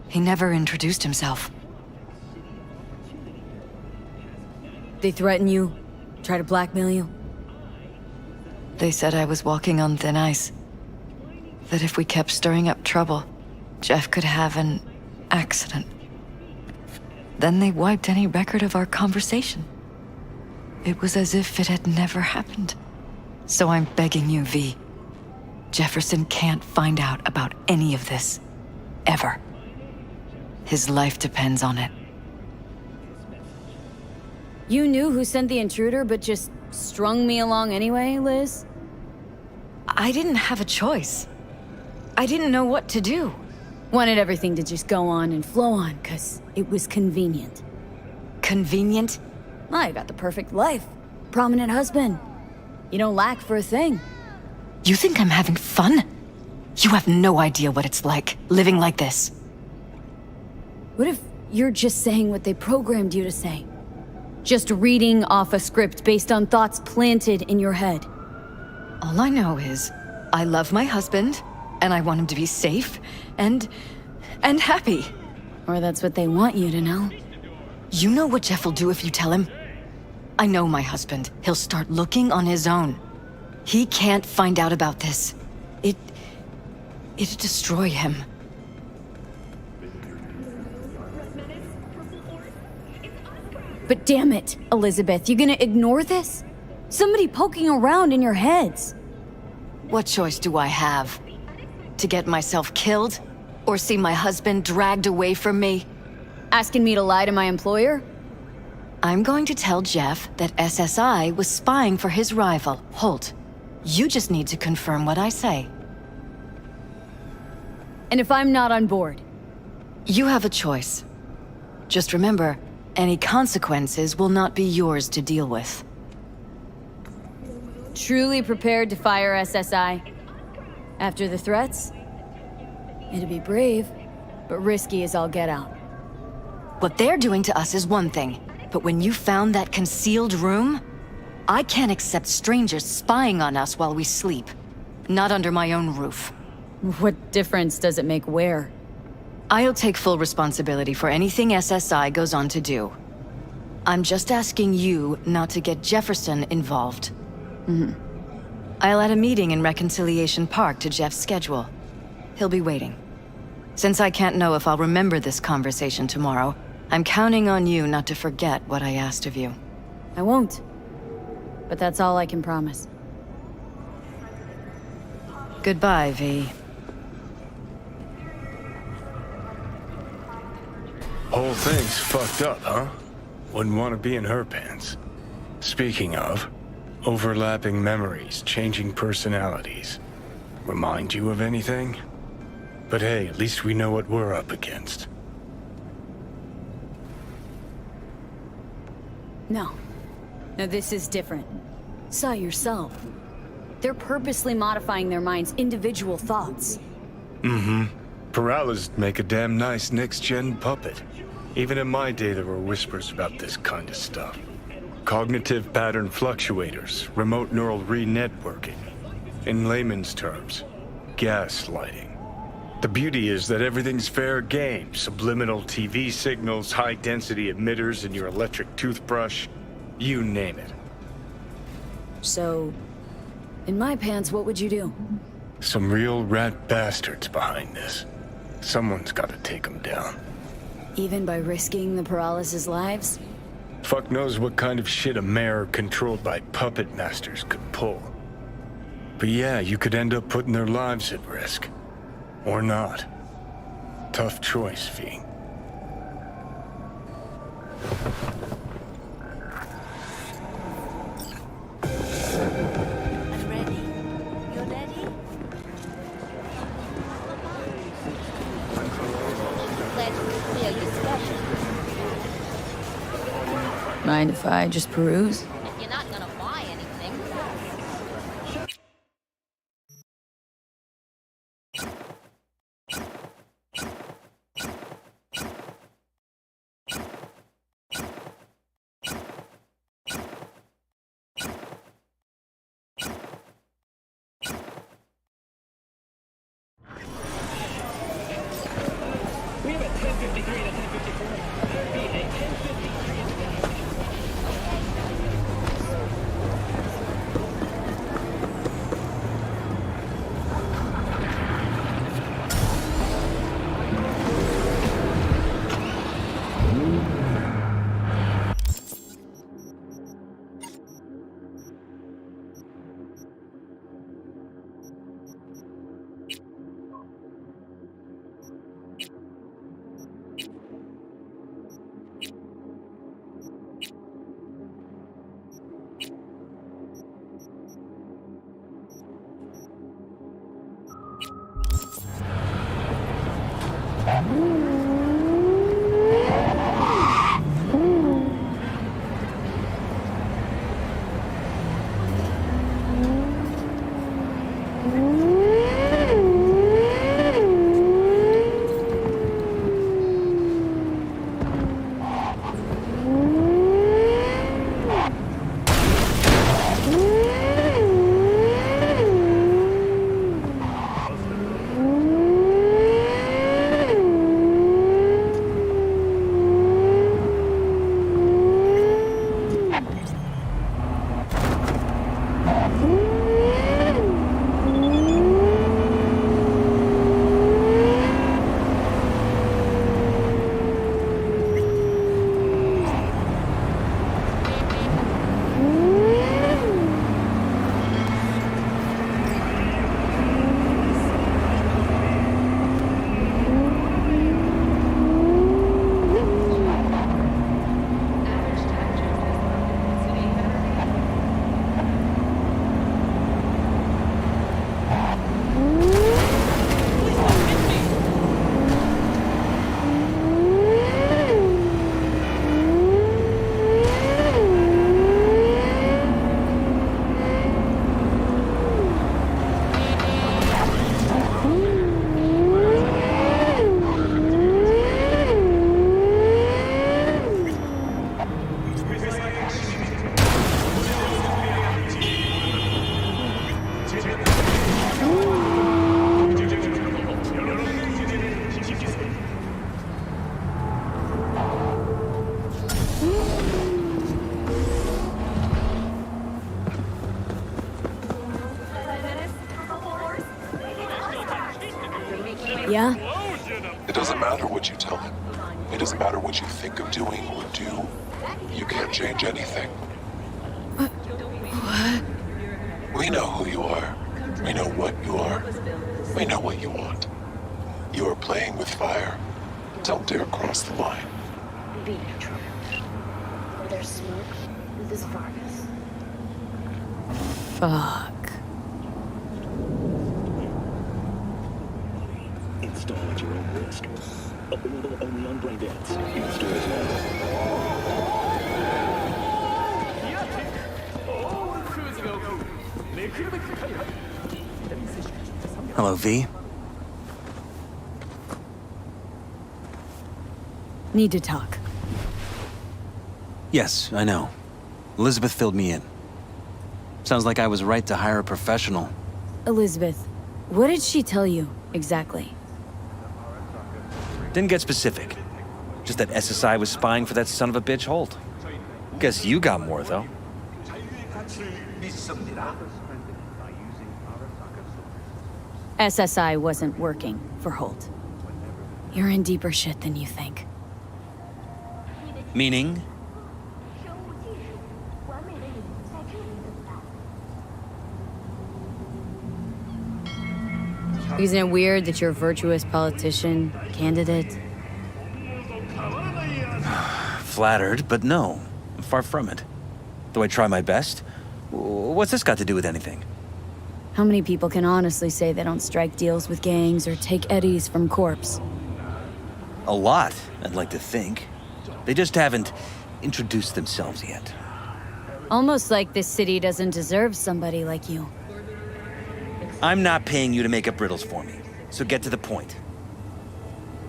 He never introduced himself. They threaten you? Try to blackmail you? They said I was walking on thin ice. That if we kept stirring up trouble, Jeff could have an accident. Then they wiped any record of our conversation. It was as if it had never happened. So I'm begging you, V. Jefferson can't find out about any of this. Ever. His life depends on it. You knew who sent the intruder, but just strung me along anyway, Liz? I didn't have a choice. I didn't know what to do. Wanted everything to just go on and flow on, 'cause it was convenient. Convenient? I got the perfect life. Prominent husband. You don't lack for a thing. You think I'm having fun? You have no idea what it's like, living like this. What if you're just saying what they programmed you to say? Just reading off a script based on thoughts planted in your head. All I know is, I love my husband, and I want him to be safe, and happy. Or that's what they want you to know. You know what Jeff will do if you tell him? I know my husband. He'll start looking on his own. He can't find out about this. It'd destroy him. But damn it, Elizabeth, you gonna ignore this? Somebody poking around in your heads. What choice do I have? To get myself killed? Or see my husband dragged away from me? Asking me to lie to my employer? I'm going to tell Jeff that SSI was spying for his rival, Holt. You just need to confirm what I say. And if I'm not on board? You have a choice. Just remember, any consequences will not be yours to deal with. Truly prepared to fire SSI? After the threats? It'd be brave, but risky as all get out. What they're doing to us is one thing, but when you found that concealed room, I can't accept strangers spying on us while we sleep. Not under my own roof. What difference does it make where? I'll take full responsibility for anything SSI goes on to do. I'm just asking you not to get Jefferson involved. I'll add a meeting in Reconciliation Park to Jeff's schedule. He'll be waiting. Since I can't know if I'll remember this conversation tomorrow, I'm counting on you not to forget what I asked of you. I won't. But that's all I can promise. Goodbye, V. Whole thing's fucked up, huh? Wouldn't want to be in her pants. Speaking of, overlapping memories, changing personalities. Remind you of anything? But hey, at least we know what we're up against. No. No, this is different. Saw yourself. They're purposely modifying their minds' individual thoughts. Paralysis make a damn nice next-gen puppet. Even in my day, there were whispers about this kind of stuff. Cognitive pattern fluctuators, remote neural re-networking. In layman's terms, gaslighting. The beauty is that everything's fair game. Subliminal TV signals, high-density emitters in your electric toothbrush. You name it. So, in my pants, what would you do? Some real rat bastards behind this. Someone's got to take them down. Even by risking the paralysis' lives? Fuck knows what kind of shit a mayor controlled by puppet masters could pull. But yeah, you could end up putting their lives at risk. Or not. Tough choice, V. I'm ready. You ready? Let's feel your special. Mind if I just peruse? If you're not gonna buy anything. We have a 1053 and a 1054. There'd be a 1053 and a 1054. Yeah? It doesn't matter what you tell him. It doesn't matter what you think of doing or do. You can't change anything. What? We know who you are. We know what you are. We know what you want. You are playing with fire. Don't dare cross the line. Be neutral. Where there's smoke, there's Vargas. Fuck. Install at your own risk. Available only on Braindance. In stores now. Hello, V. Need to talk. Yes, I know. Elizabeth filled me in. Sounds like I was right to hire a professional. Elizabeth, what did she tell you, exactly? Didn't get specific. Just that SSI was spying for that son of a bitch Holt. Guess you got more, though. SSI wasn't working for Holt. You're in deeper shit than you think. Meaning? Isn't it weird that you're a virtuous politician candidate? Flattered, but no. Far from it. Though I try my best. What's this got to do with anything? How many people can honestly say they don't strike deals with gangs or take eddies from corpse? A lot, I'd like to think. They just haven't introduced themselves yet. Almost like this city doesn't deserve somebody like you. I'm not paying you to make up riddles for me, so get to the point.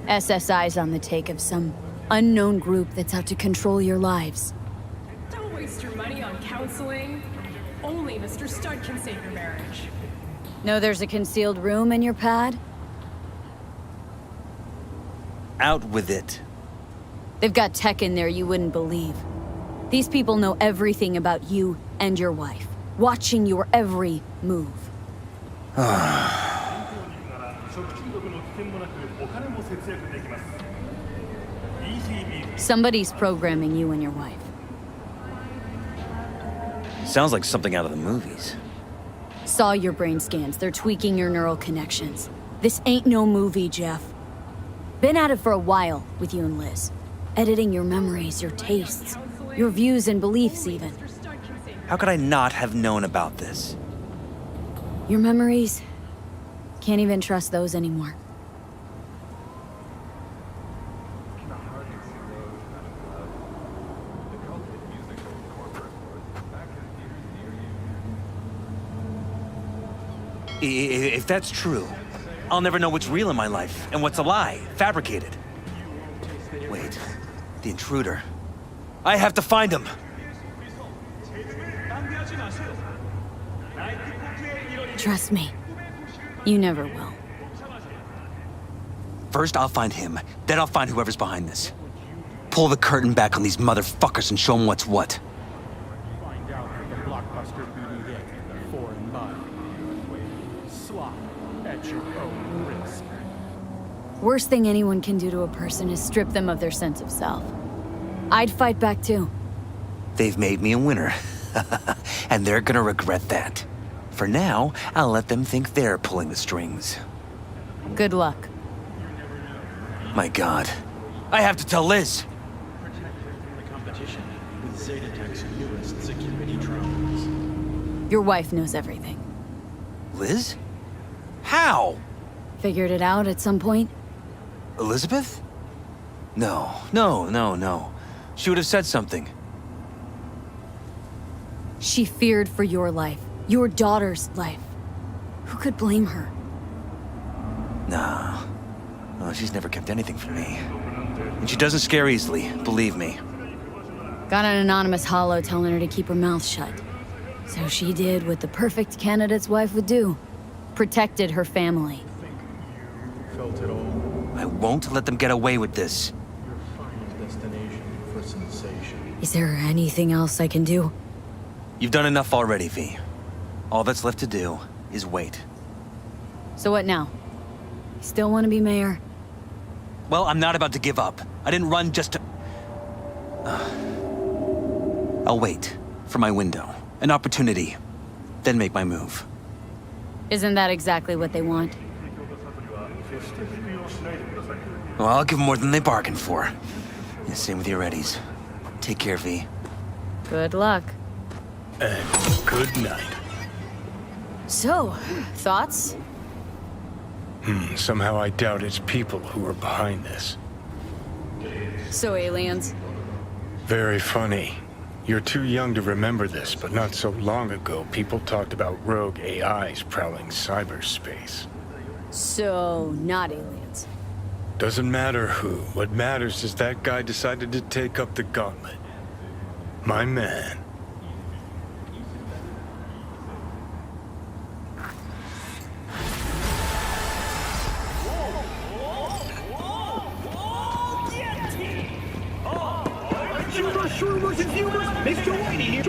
SSI's on the take of some unknown group that's out to control your lives. Don't waste your money on counseling. Only Mr. Stud can save your marriage. Know there's a concealed room in your pad? Out with it. They've got tech in there you wouldn't believe. These people know everything about you and your wife, watching your every move. Somebody's programming you and your wife. Sounds like something out of the movies. Saw your brain scans. They're tweaking your neural connections. This ain't no movie, Jeff. Been at it for a while with you and Liz. Editing your memories, your tastes, your views and beliefs even. How could I not have known about this? Your memories? Can't even trust those anymore. If that's true, I'll never know what's real in my life and what's a lie, fabricated. Wait, the intruder. I have to find him! Trust me, you never will. First, I'll find him, then I'll find whoever's behind this. Pull the curtain back on these motherfuckers and show them what's what. Find out that the blockbuster BD hit the foreign body. Slop at your own risk. Worst thing anyone can do to a person is strip them of their sense of self. I'd fight back too. They've made me a winner. And they're gonna regret that. For now, I'll let them think they're pulling the strings. Good luck. My God. I have to tell Liz! Competition with DigitalTek's newest security drones. Your wife knows everything. Liz? How? Figured it out at some point? Elizabeth? No. She would have said something. She feared for your life. Your daughter's life. Who could blame her? Nah. Oh, she's never kept anything from me. And she doesn't scare easily, believe me. Got an anonymous holo telling her to keep her mouth shut. So she did what the perfect candidate's wife would do. Protected her family. Felt it all. I won't let them get away with this. Your final destination for sensation. Is there anything else I can do? You've done enough already, V. All that's left to do is wait. So what now? You still want to be mayor? Well, I'm not about to give up. I didn't run just to... I'll wait for my window, an opportunity, then make my move. Isn't that exactly what they want? Well, I'll give them more than they bargained for. Yeah, same with your Eddies. Take care, V. Good luck. And good night. So, thoughts? Somehow I doubt it's people who are behind this. So aliens? Very funny. You're too young to remember this, but not so long ago, people talked about rogue AIs prowling cyberspace. So, not aliens. Doesn't matter who. What matters is that guy decided to take up the gauntlet. My man. Mr. Whitey here.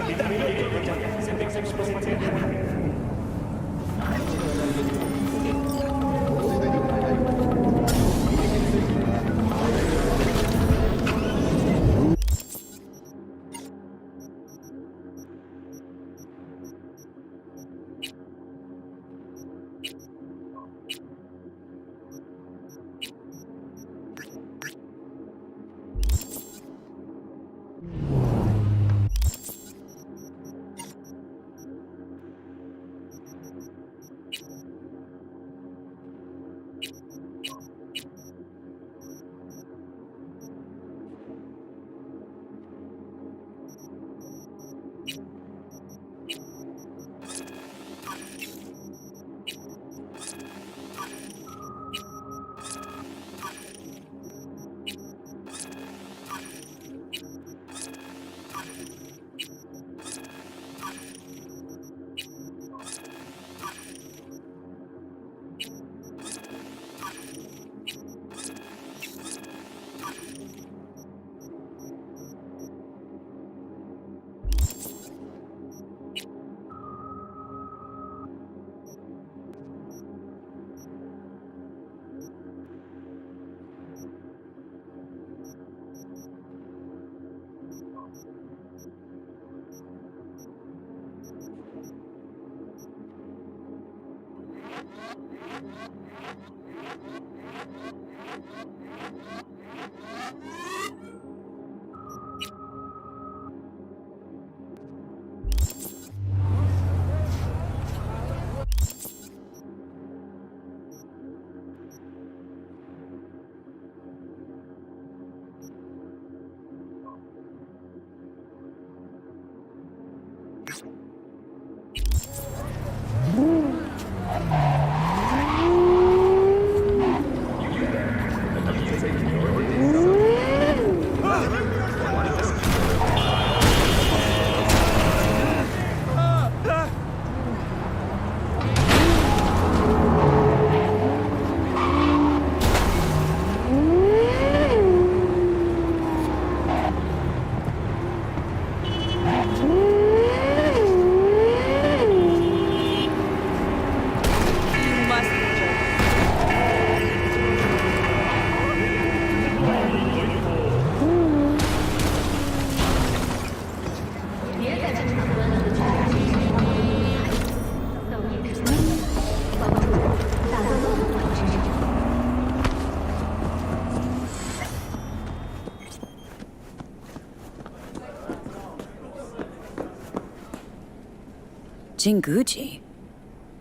Jinguji?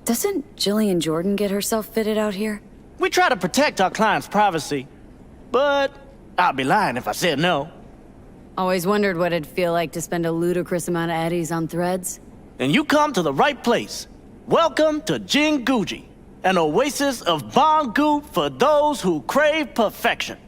Doesn't Jillian Jordan get herself fitted out here? We try to protect our clients' privacy, but I'd be lying if I said no. Always wondered what it'd feel like to spend a ludicrous amount of eddies on threads. And you come to the right place. Welcome to Jinguji, an oasis of Bangu for those who crave perfection.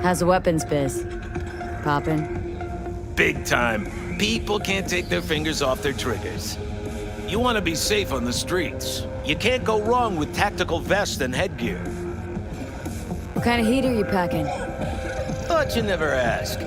How's the weapons biz? Poppin'? Big time. People can't take their fingers off their triggers. You want to be safe on the streets. You can't go wrong with tactical vests and headgear. What kind of heat are you packing? Thought you never ask.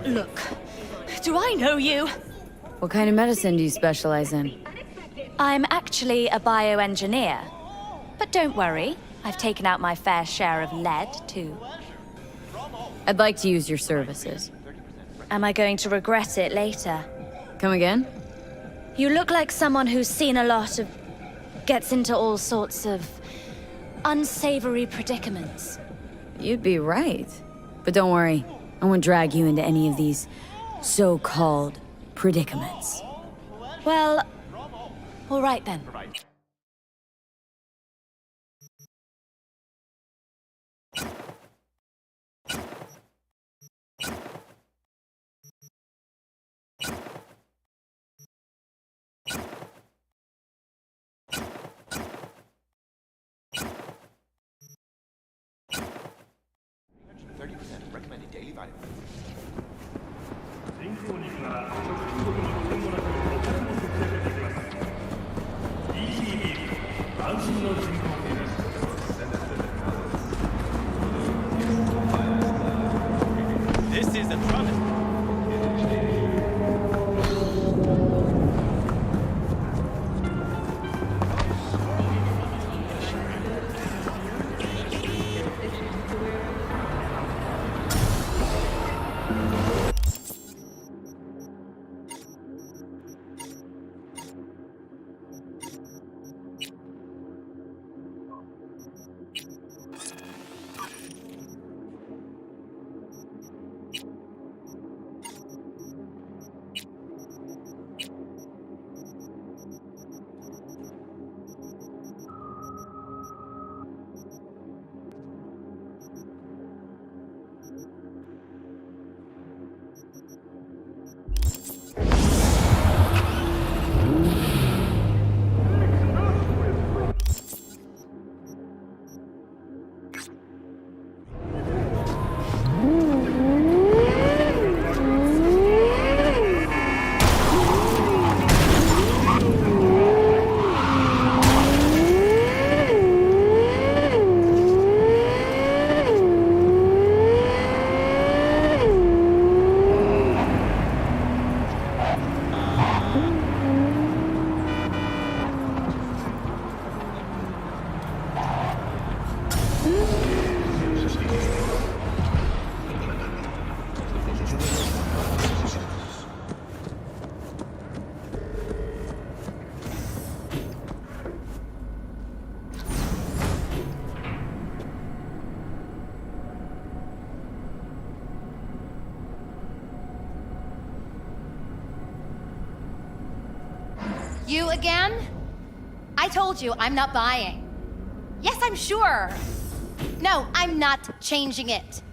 Look, do I know you? What kind of medicine do you specialize in? I'm actually a bioengineer. But don't worry, I've taken out my fair share of lead, too. I'd like to use your services. Am I going to regret it later? Come again? You look like someone who's seen a lot of... gets into all sorts of... unsavory predicaments. You'd be right. But don't worry, I won't drag you into any of these so-called predicaments. Well, all right then. You again? I told you I'm not buying. Yes, I'm sure. No, I'm not changing it.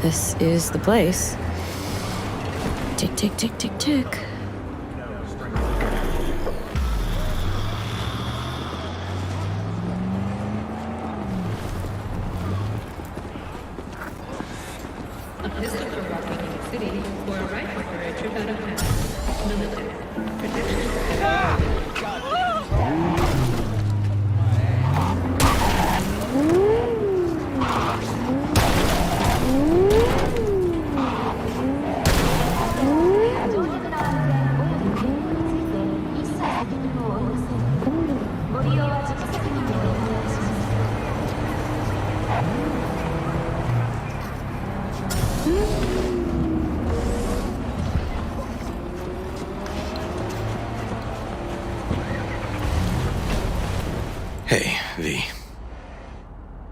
This is the place. Tick, tick, tick, tick, tick. A pistol for walking in the city, or a rifle for a trip out of town. Military. Protection. Hey, V.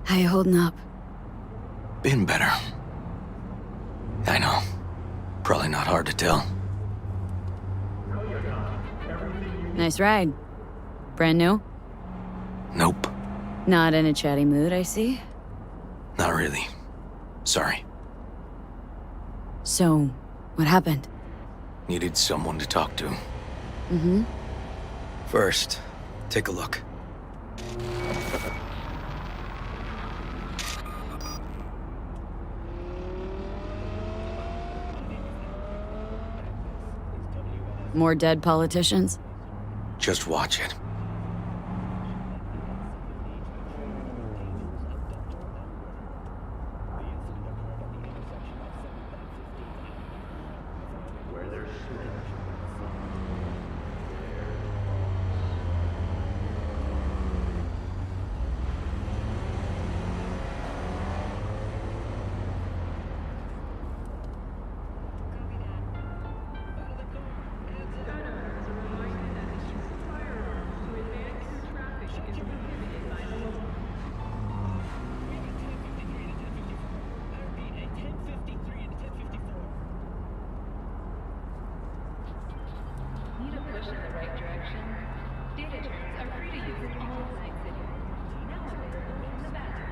How you holding up? Been better. I know. Probably not hard to tell. Nice ride. Brand new? Nope. Not in a chatty mood, I see. Not really. Sorry. So, what happened? Needed someone to talk to. Mm-hmm. First, take a look. More dead politicians? Just watch it. Need a push in the right direction? Data turns are free to use all of Night City. Now available in the bathroom.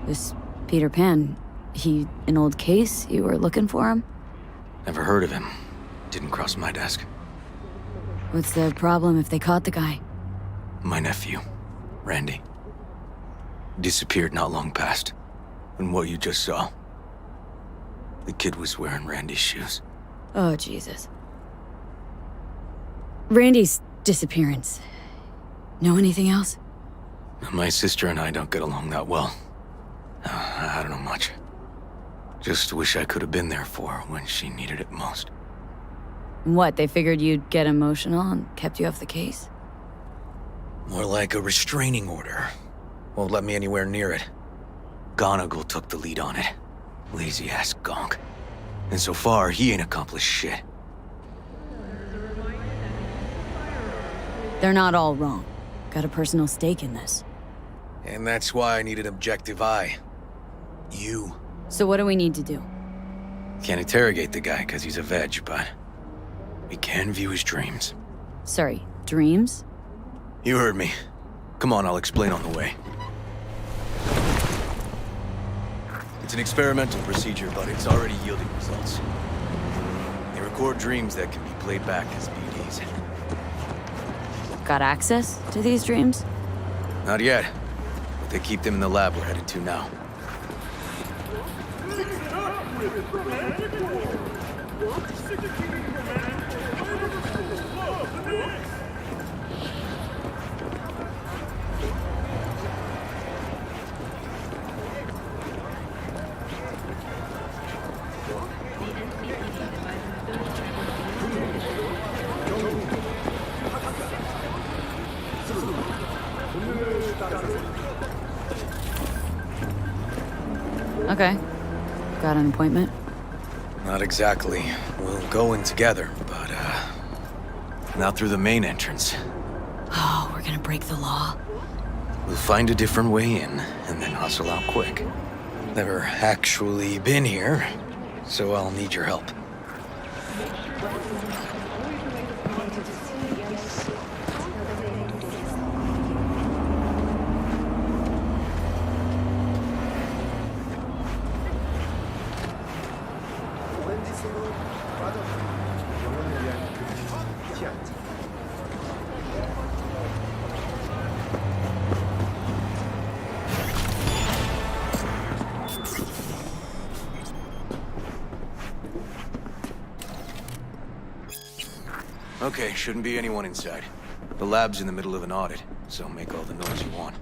This Peter Pan, he an old case? You were looking for him? Never heard of him. Didn't cross my desk. What's the problem if they caught the guy? My nephew, Randy. Disappeared not long past. And what you just saw. The kid was wearing Randy's shoes. Oh, Jesus. Randy's disappearance. Know anything else? My sister and I don't get along that well. I don't know much. Just wish I could have been there for her when she needed it most. What, they figured you'd get emotional and kept you off the case? More like a restraining order. Won't let me anywhere near it. Neoghoul took the lead on it. Lazy-ass gonk. And so far, he ain't accomplished shit. They're not all wrong. Got a personal stake in this. And that's why I need an objective eye. You. So what do we need to do? Can't interrogate the guy because he's a veg, but we can view his dreams. Sorry, dreams? You heard me. Come on, I'll explain on the way. It's an experimental procedure, but it's already yielding results. They record dreams that can be played back as BDs. Got access to these dreams? Not yet, but they keep them in the lab we're headed to now. Okay. Got an appointment? Not exactly. We'll go in together, but, not through the main entrance. Oh, we're gonna break the law. We'll find a different way in, and then hustle out quick. Never actually been here, so I'll need your help. Okay, shouldn't be anyone inside. The lab's in the middle of an audit, so make all the noise you want.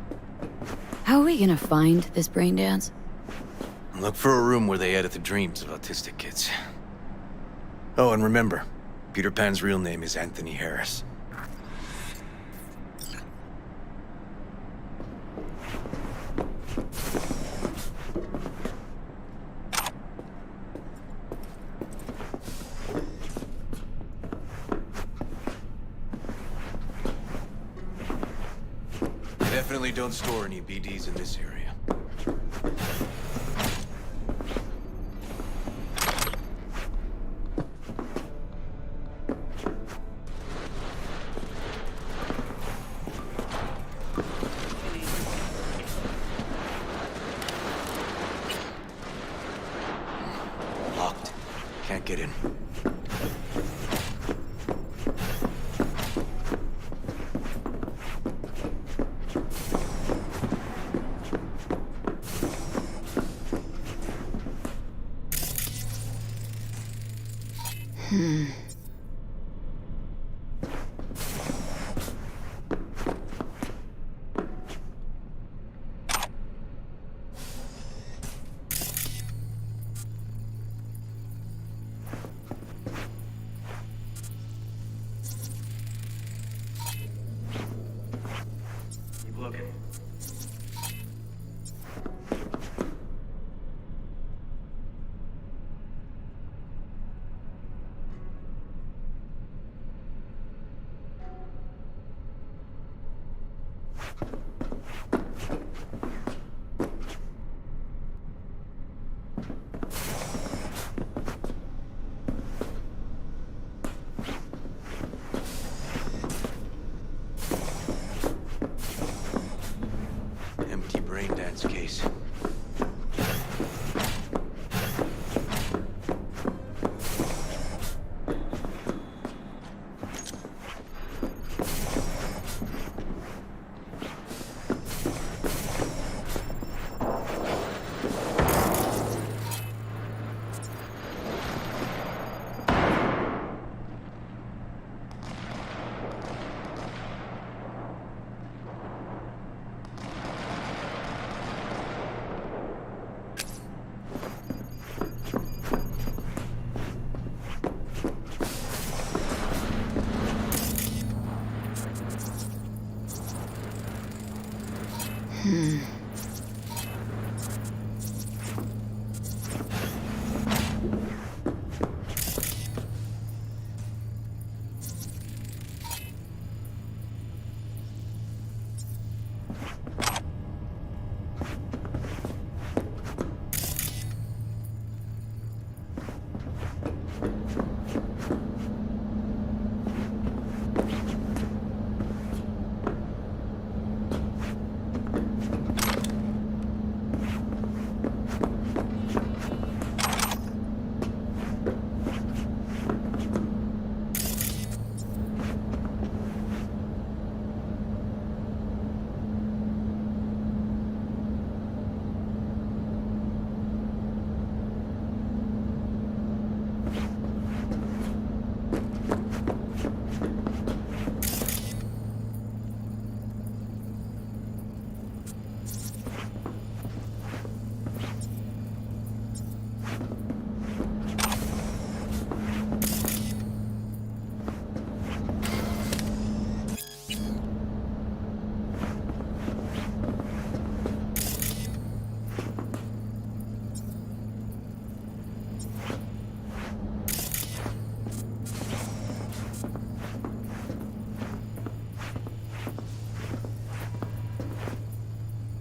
How are we gonna find this brain dance? Look for a room where they edit the dreams of autistic kids. Oh, and remember, Peter Pan's real name is Anthony Harris. Definitely don't store any BDs in this area. Keep looking. Empty brain dance case.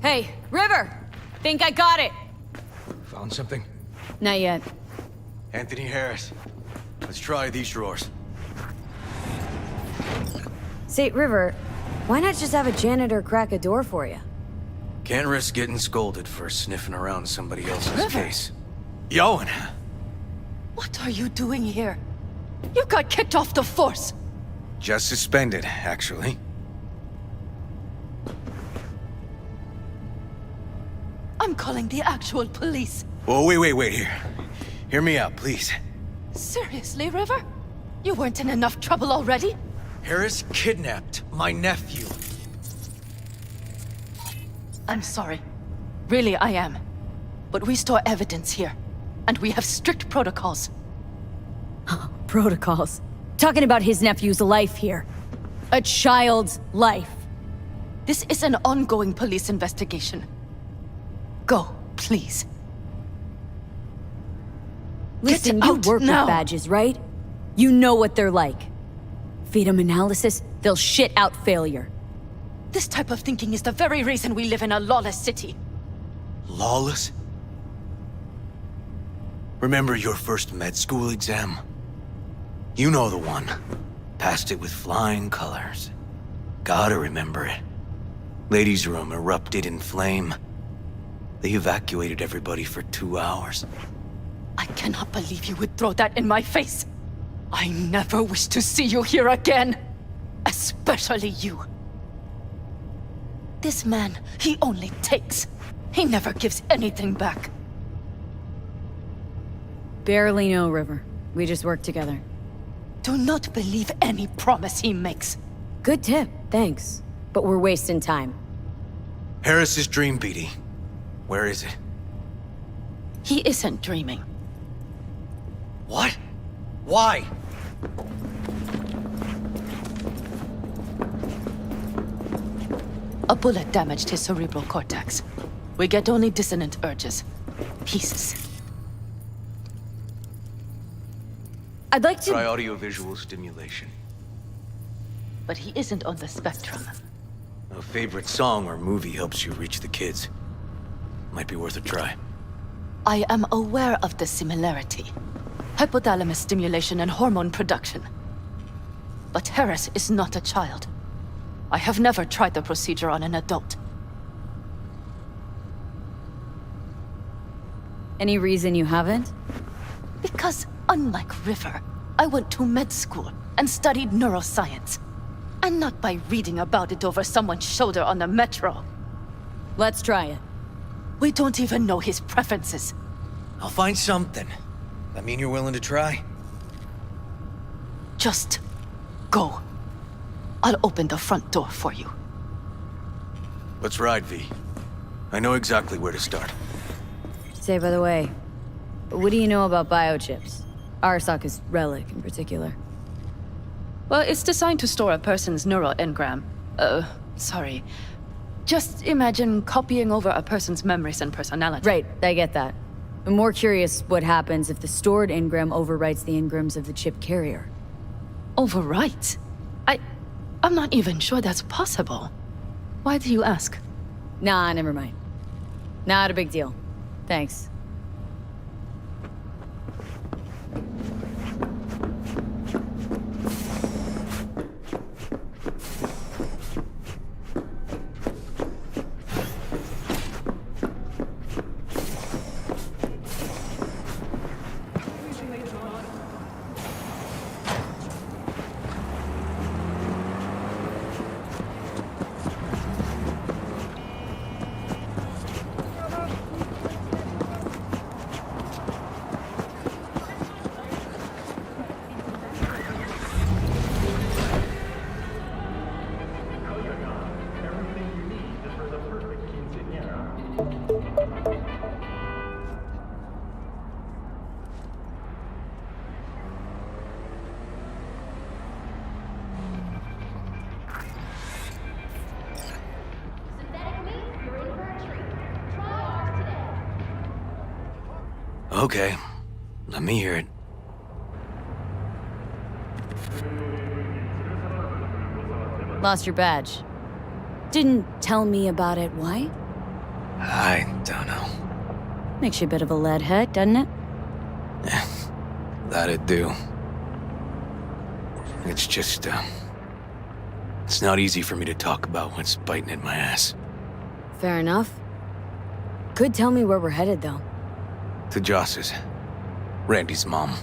Hey, River! Think I got it. Found something? Not yet. Anthony Harris. Let's try these drawers. Say, River, why not just have a janitor crack a door for you? Can't risk getting scolded for sniffing around somebody else's River. case. Yoan! What are you doing here? You got kicked off the force! Just suspended, actually. I'm calling the actual police. Whoa, wait here. Hear me out, please. Seriously, River? You weren't in enough trouble already? Harris kidnapped my nephew. I'm sorry. Really, I am. But we store evidence here. And we have strict protocols. Protocols. Talking about his nephew's life here. A child's life. This is an ongoing police investigation. Go, please. Listen, Get you out work now. with badges, right? You know what they're like. Feed them analysis, they'll shit out failure. This type of thinking is the very reason we live in a lawless city. Lawless? Remember your first med school exam? You know the one. Passed it with flying colors. Gotta remember it. Ladies' room erupted in flame. They evacuated everybody for 2 hours. I cannot believe you would throw that in my face. I never wish to see you here again. Especially you. This man, he only takes. He never gives anything back. Barely know, River. We just work together. Do not believe any promise he makes. Good tip, thanks. But we're wasting time. Harris's dream, BD. Where is it? He isn't dreaming. What? Why? A bullet damaged his cerebral cortex. We get only dissonant urges. Pieces. I'd like to... Try audio-visual stimulation. But he isn't on the spectrum. A favorite song or movie helps you reach the kids. Might be worth a try. I am aware of the similarity. Hypothalamus stimulation and hormone production. But Harris is not a child. I have never tried the procedure on an adult. Any reason you haven't? Because unlike River, I went to med school and studied neuroscience. And not by reading about it over someone's shoulder on the metro. Let's try it. We don't even know his preferences. I'll find something. That mean you're willing to try? Just go. I'll open the front door for you. Let's ride, V. I know exactly where to start. Say, by the way, what do you know about biochips? Arsaka's relic in particular. Well, it's designed to store a person's neural engram. Sorry. Just imagine copying over a person's memories and personality. Right, I get that. I'm more curious what happens if the stored engram overwrites the engrams of the chip carrier. Overwrites? I'm not even sure that's possible. Why do you ask? Nah, never mind. Not a big deal. Thanks. Okay. Let me hear it. Lost your badge. Didn't tell me about it. Why? I don't know. Makes you a bit of a lead head, doesn't it? That'd do. It's just, it's not easy for me to talk about what's biting at my ass. Fair enough. Could tell me where we're headed, though. To Joss's. Randy's mom.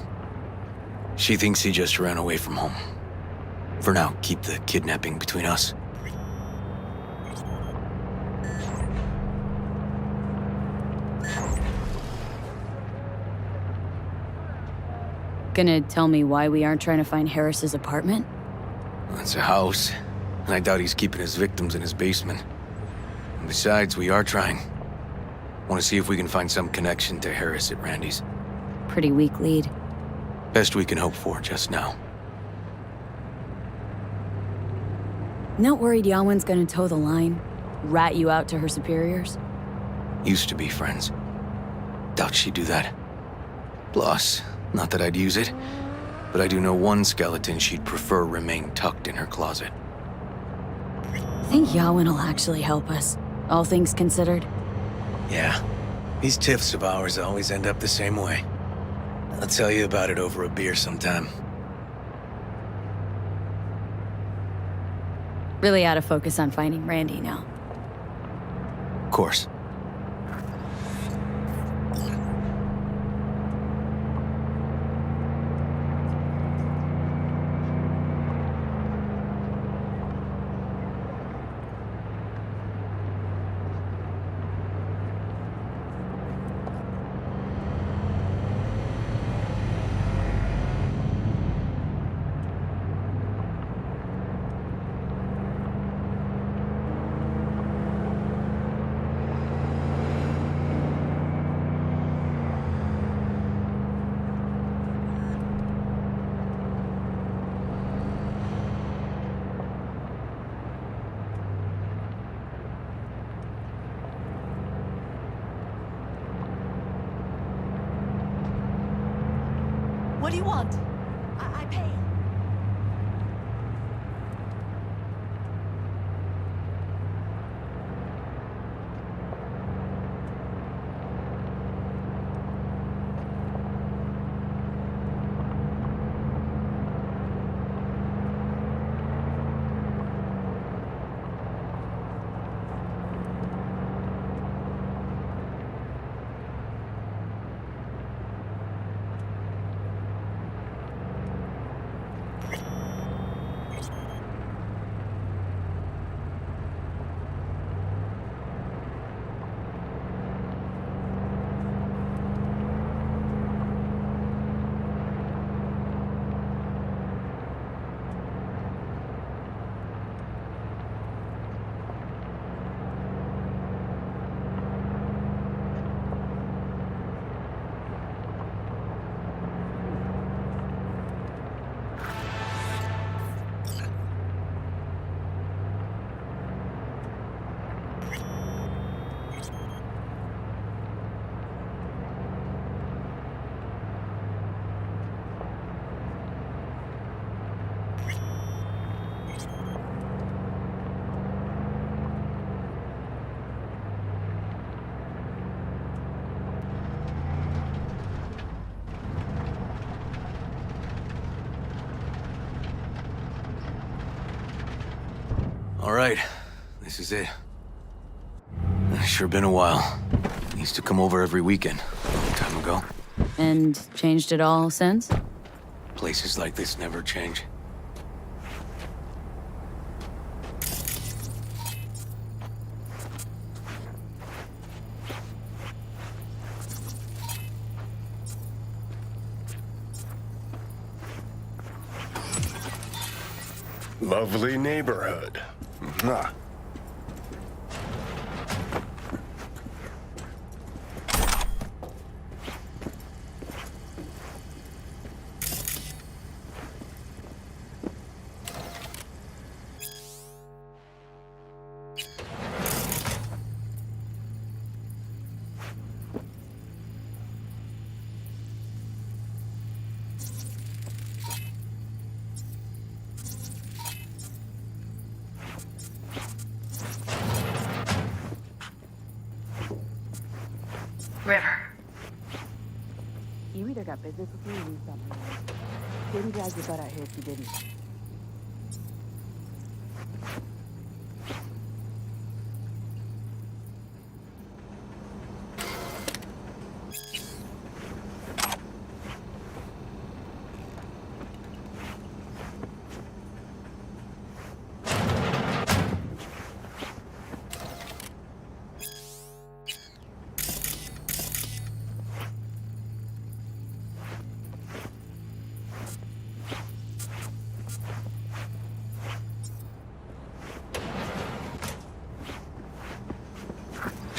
She thinks he just ran away from home. For now, keep the kidnapping between us. Gonna tell me why we aren't trying to find Harris's apartment? It's a house, and I doubt he's keeping his victims in his basement. And besides, we are trying. Want to see if we can find some connection to Harris at Randy's. Pretty weak lead. Best we can hope for just now. Not worried Yawen's gonna toe the line? Rat you out to her superiors? Used to be friends. Doubt she'd do that. Plus, not that I'd use it, but I do know one skeleton she'd prefer remain tucked in her closet. I think Yawen will actually help us, all things considered. Yeah. These tiffs of ours always end up the same way. I'll tell you about it over a beer sometime. Really out of focus on finding Randy now. Of course. What do you want? I pay. All right, this is it. Sure been a while. Used to come over every weekend, a long time ago. And changed it all since? Places like this never change. Lovely neighborhood. Mwah. River. You either got business with me or you something else. Didn't drag your butt out here if you didn't.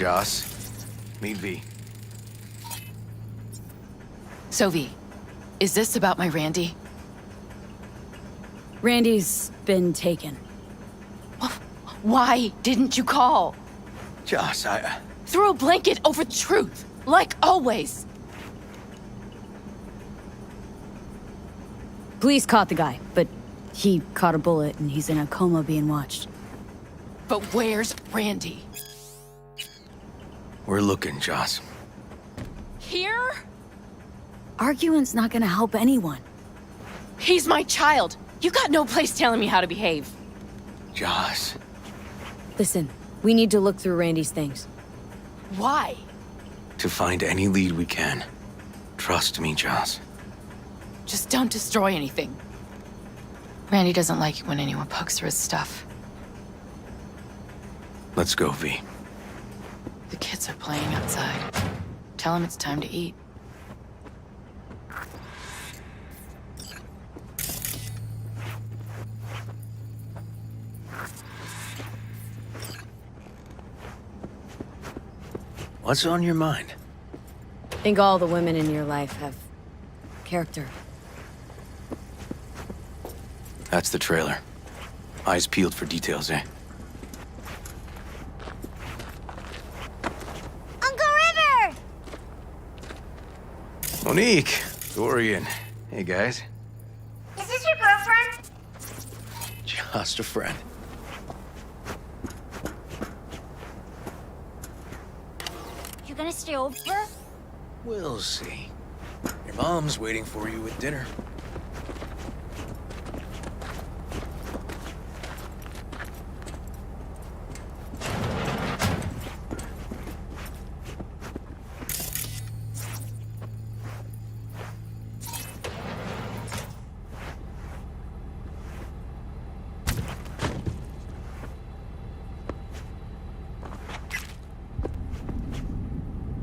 Joss, meet V. So V, is this about my Randy? Randy's been taken. Why didn't you call? Joss, Throw a blanket over the truth, like always. Police caught the guy, but he caught a bullet and he's in a coma being watched. But where's Randy? We're looking, Joss. Here? Arguing's not gonna help anyone. He's my child. You got no place telling me how to behave. Joss. Listen, we need to look through Randy's things. Why? To find any lead we can. Trust me, Joss. Just don't destroy anything. Randy doesn't like it when anyone pokes through his stuff. Let's go, V. The kids are playing outside. Tell them it's time to eat. What's on your mind? I think all the women in your life have character. That's the trailer. Eyes peeled for details, eh? Uncle River! Monique, Dorian, Hey, guys. Is this your girlfriend? Just a friend. You gonna stay over? We'll see. Your mom's waiting for you at dinner.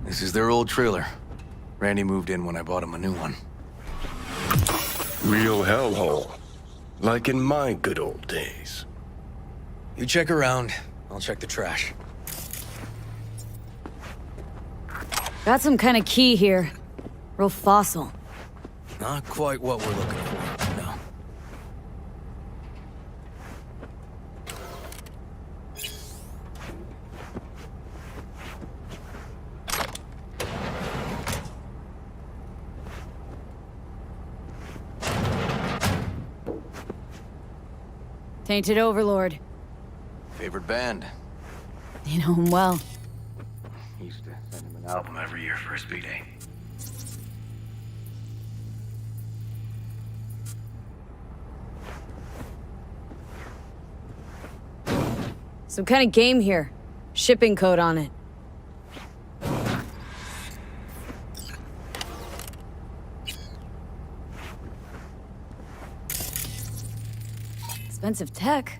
This is their old trailer. Randy moved in when I bought him a new one. Real hellhole. Like in my good old days. You check around, I'll check the trash. Got some kind of key here. Real fossil. Not quite what we're looking for, no. Tainted Overlord. Favorite band? You know him well. Used to send him an album every year for his B-Day. Some kind of game here. Shipping code on it. Expensive tech.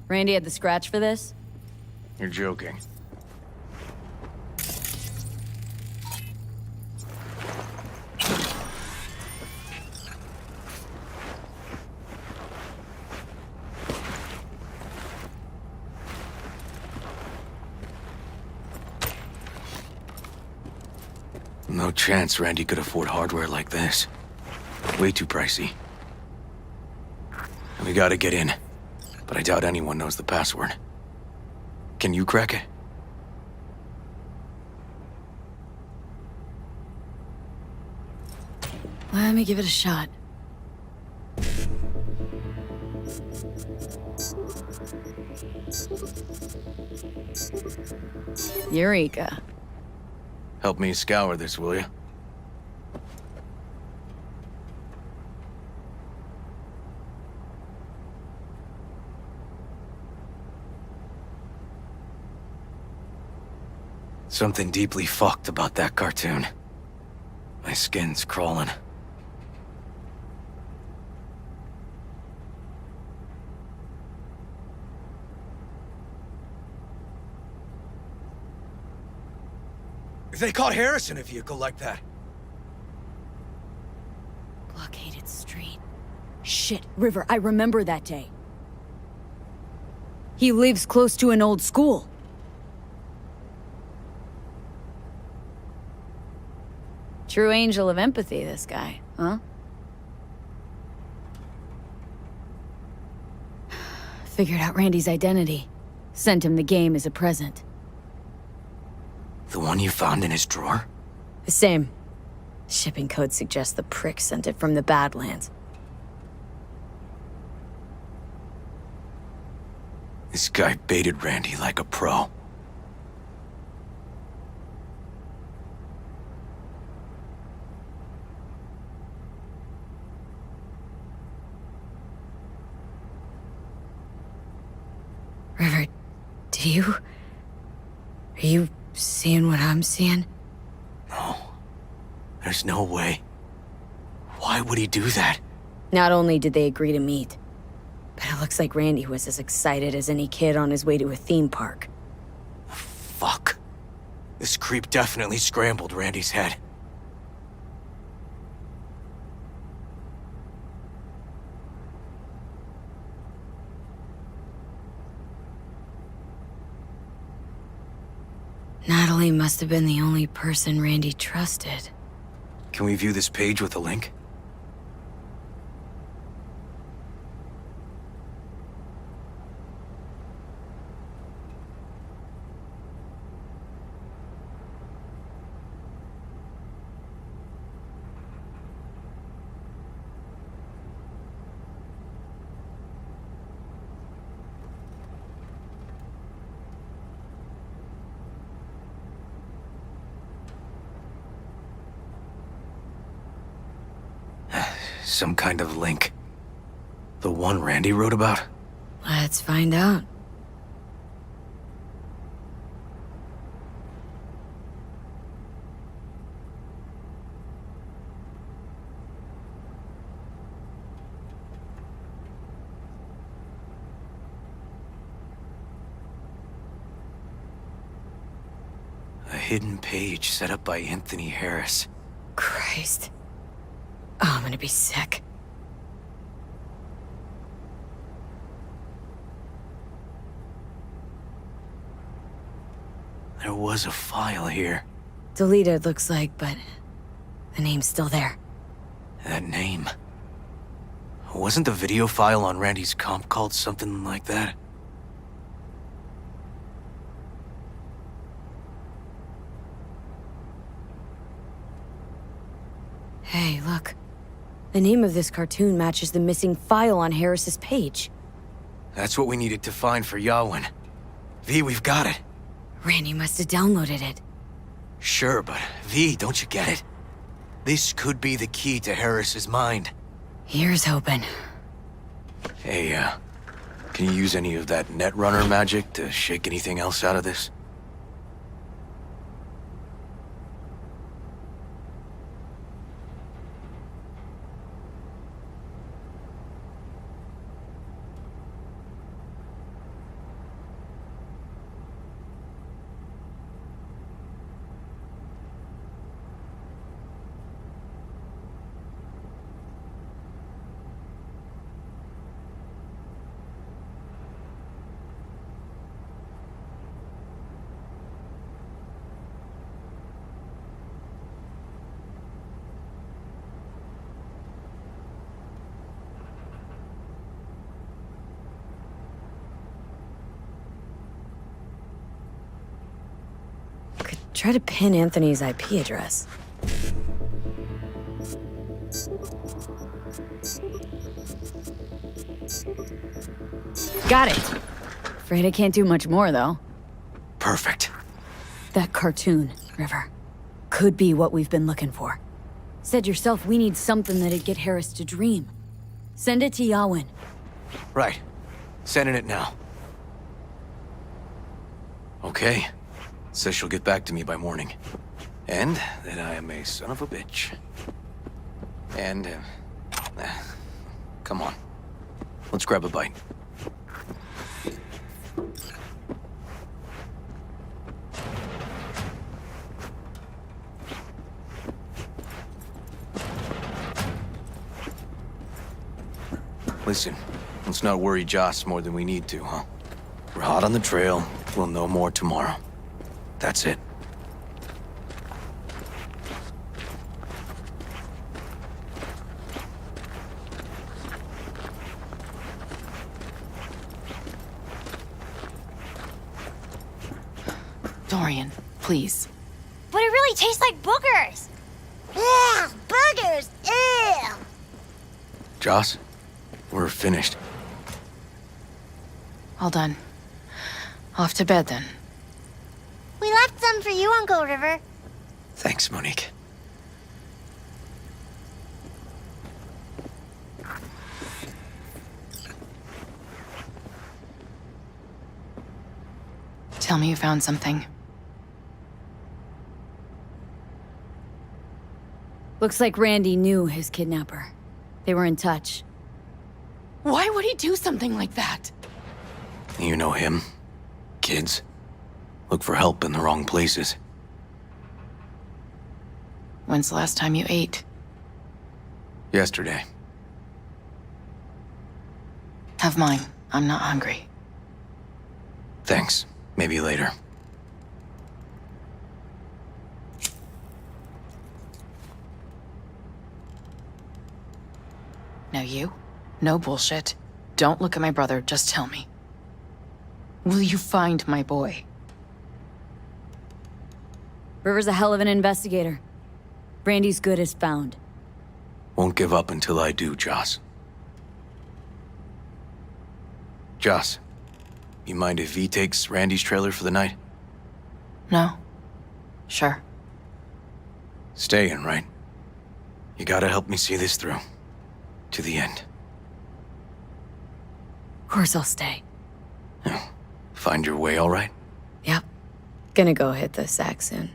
Randy had the scratch for this? You're joking. No chance Randy could afford hardware like this. Way too pricey. We gotta get in, but I doubt anyone knows the password. Can you crack it? Let me give it a shot. Eureka. Help me scour this, will you? Something deeply fucked about that cartoon. My skin's crawling. If they caught Harris in a vehicle like that. Blockaded street. Shit, River, I remember that day. He lives close to an old school. True angel of empathy, this guy, huh? Figured out Randy's identity. Sent him the game as a present. The one you found in his drawer? The same. Shipping code suggests the prick sent it from the Badlands. This guy baited Randy like a pro. River, are you seeing what I'm seeing? No. There's no way. Why would he do that? Not only did they agree to meet, but it looks like Randy was as excited as any kid on his way to a theme park. Fuck. This creep definitely scrambled Randy's head. Natalie must have been the only person Randy trusted. Can we view this page with a link? Some kind of link. The one Randy wrote about? Let's find out. A hidden page set up by Anthony Harris. Christ. Oh, I'm gonna be sick. There was a file here. Deleted, looks like, but the name's still there. That name. Wasn't the video file on Randy's comp called something like that? Hey, look. The name of this cartoon matches the missing file on Harris's page. That's what we needed to find for Yawin. V, we've got it. Randy must have downloaded it. Sure, but V, don't you get it? This could be the key to Harris's mind. Here's hoping. Hey, can you use any of that Netrunner magic to shake anything else out of this? Try to pin Anthony's IP address. Got it. Afraid I can't do much more, though. Perfect. That cartoon, River, could be what we've been looking for. Said yourself we need something that'd get Harris to dream. Send it to Yawin. Right. Sending it now. Okay. Says she'll get back to me by morning. And that I am a son of a bitch. And, come on. Let's grab a bite. Listen, let's not worry Joss more than we need to, huh? We're hot on the trail. We'll know more tomorrow. That's it. Dorian, please. But it really tastes like boogers. Yeah, boogers. Ew. Joss, we're finished. All done. Off to bed, then. We left some for you, Uncle River. Thanks, Monique. Tell me you found something. Looks like Randy knew his kidnapper. They were in touch. Why would he do something like that? You know him. Kids. Look for help in the wrong places. When's the last time you ate? Yesterday. Have mine. I'm not hungry. Thanks. Maybe later. Now you? No bullshit. Don't look at my brother, just tell me. Will you find my boy? River's a hell of an investigator. Brandy's good as found. Won't give up until I do, Joss. Joss, you mind if V takes Randy's trailer for the night? No. Sure. Staying, right? You gotta help me see this through. To the end. Of course I'll stay. Find your way all right? Yep. Gonna go hit the sack soon.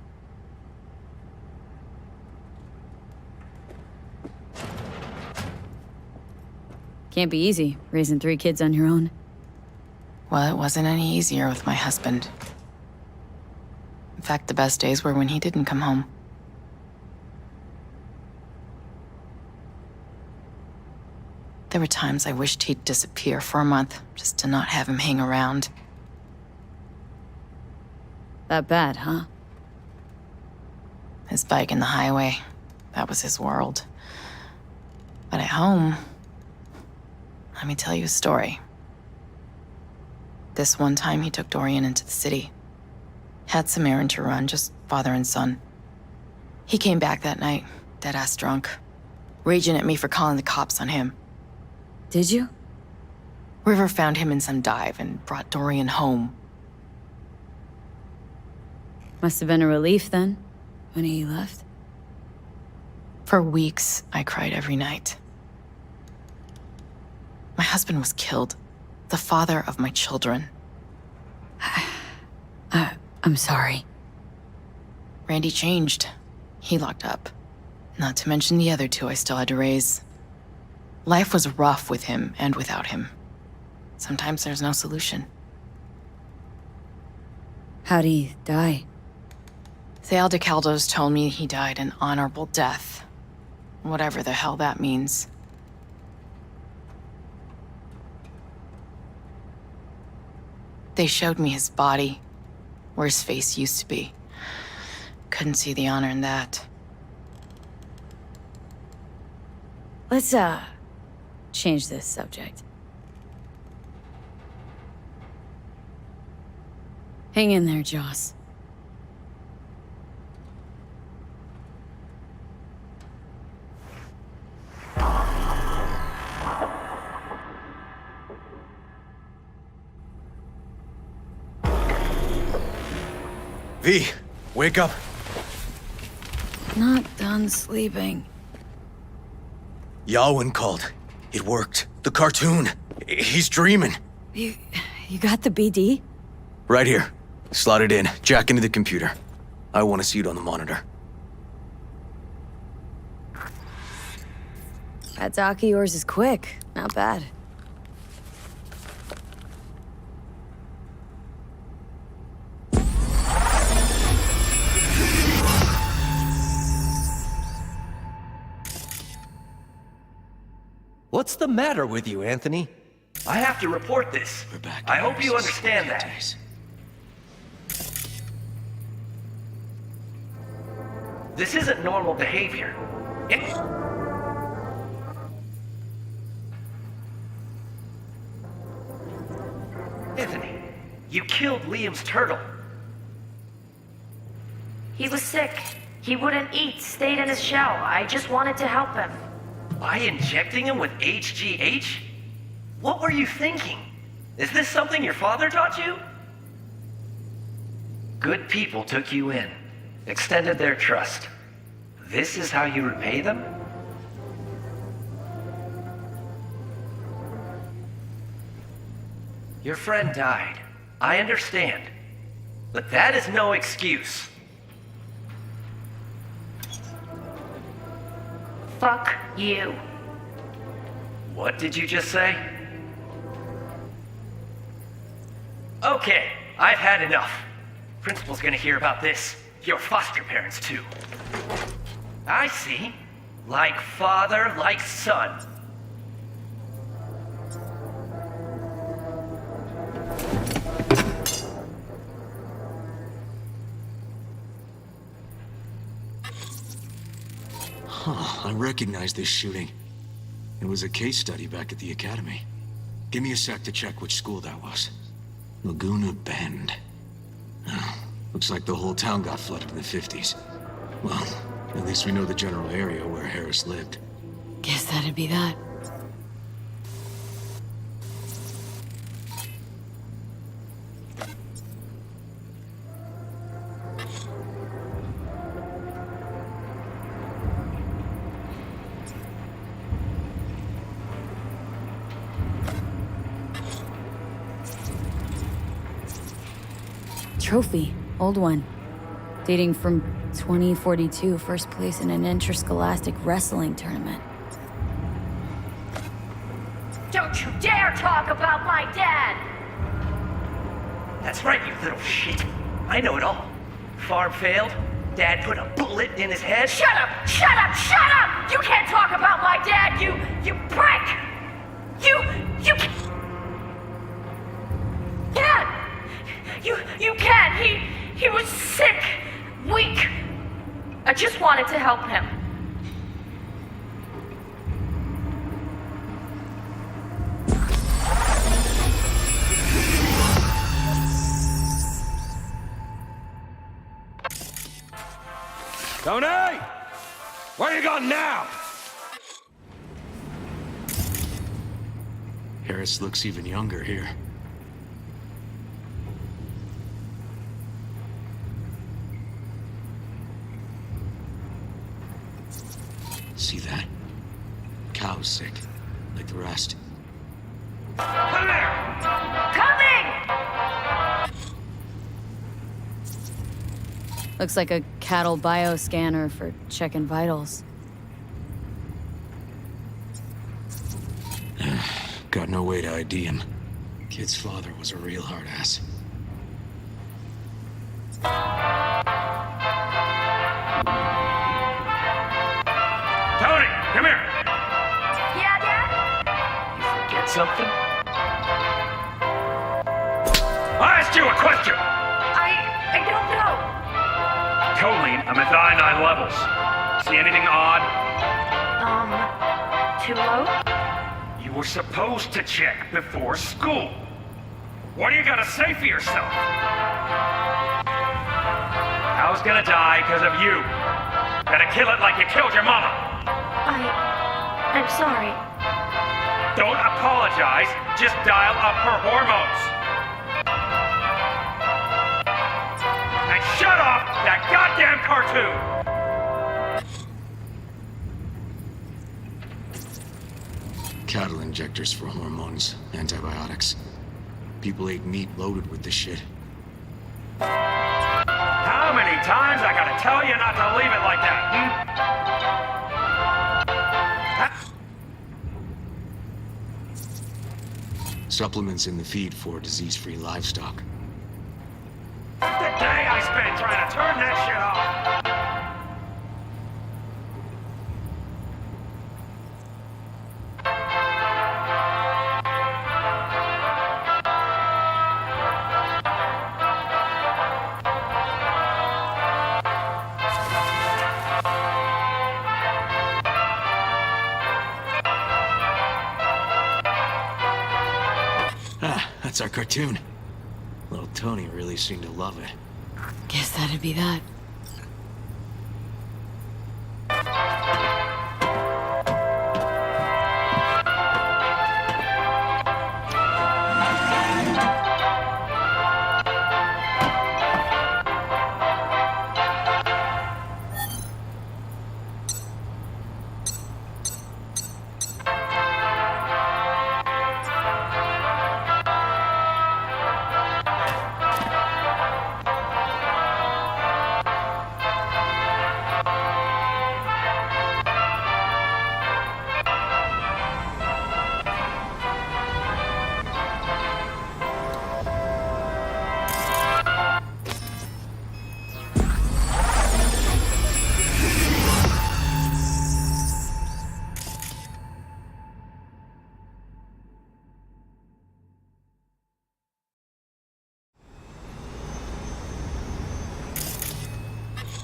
Can't be easy, raising 3 kids on your own. Well, it wasn't any easier with my husband. In fact, the best days were when he didn't come home. There were times I wished he'd disappear for a month, just to not have him hang around. That bad, huh? His bike in the highway, that was his world. But at home, let me tell you a story. This one time he took Dorian into the city. Had some errand to run, just father and son. He came back that night, dead-ass drunk, raging at me for calling the cops on him. Did you? River found him in some dive and brought Dorian home. Must have been a relief then, when he left. For weeks, I cried every night. My husband was killed. The father of my children. I'm sorry. Randy changed. He locked up. Not to mention the other 2 I still had to raise. Life was rough with him and without him. Sometimes there's no solution. How'd he die? The Aldecaldos told me he died an honorable death. Whatever the hell that means. They showed me his body, where his face used to be. Couldn't see the honor in that. Let's, change this subject. Hang in there, Joss. V, wake up. Not done sleeping. Yawin called. It worked. The cartoon. He's dreaming. You got the BD? Right here. Slot it in. Jack into the computer. I want to see it on the monitor. That doc of yours is quick. Not bad. What's the matter with you, Anthony? I have to report this. I hope you understand that. This isn't normal behavior. Anthony, you killed Liam's turtle. He was sick. He wouldn't eat, stayed in his shell. I just wanted to help him. By injecting him with HGH? What were you thinking? Is this something your father taught you? Good people took you in, extended their trust. This is how you repay them? Your friend died. I understand. But that is no excuse. Fuck you. What did you just say? Okay, I've had enough. Principal's gonna hear about this. Your foster parents, too. I see. Like father, like son. I recognize this shooting. It was a case study back at the academy. Give me a sec to check which school that was. Laguna Bend. Oh, looks like the whole town got flooded in the 50s. Well, at least we know the general area where Harris lived. Guess that'd be that. Trophy. Old one. Dating from 2042, first place in an interscholastic wrestling tournament. Don't you dare talk about my dad! That's right, you little shit. I know it all. Farm failed. Dad put a bullet in his head. Shut up! Shut up! Shut up! You can't talk about my dad, you prick! You can't! You can't! He was sick, weak. I just wanted to help him. Tony! Where you going now? Harris looks even younger here. See that? Cow's sick, like the rest. Come here! Coming! Looks like a cattle bioscanner for checking vitals. Got no way to ID him. Kid's father was a real hard ass. Tony, come here. Yeah, Dad? You forget something? I asked you a question. I don't know. Choline and methionine levels. See anything odd? Too low? You were supposed to check before school. What do you gotta say for yourself? I was gonna die because of you. Gonna kill it like you killed your mama. I'm sorry. Don't apologize, just dial up her hormones. And shut off that goddamn cartoon! Cattle injectors for hormones, antibiotics. People ate meat loaded with this shit. How many times I gotta tell you not to leave it like that, Supplements in the feed for disease-free livestock. The day I spent trying to turn that shit off! That's our cartoon. Little Tony really seemed to love it. Guess that'd be that.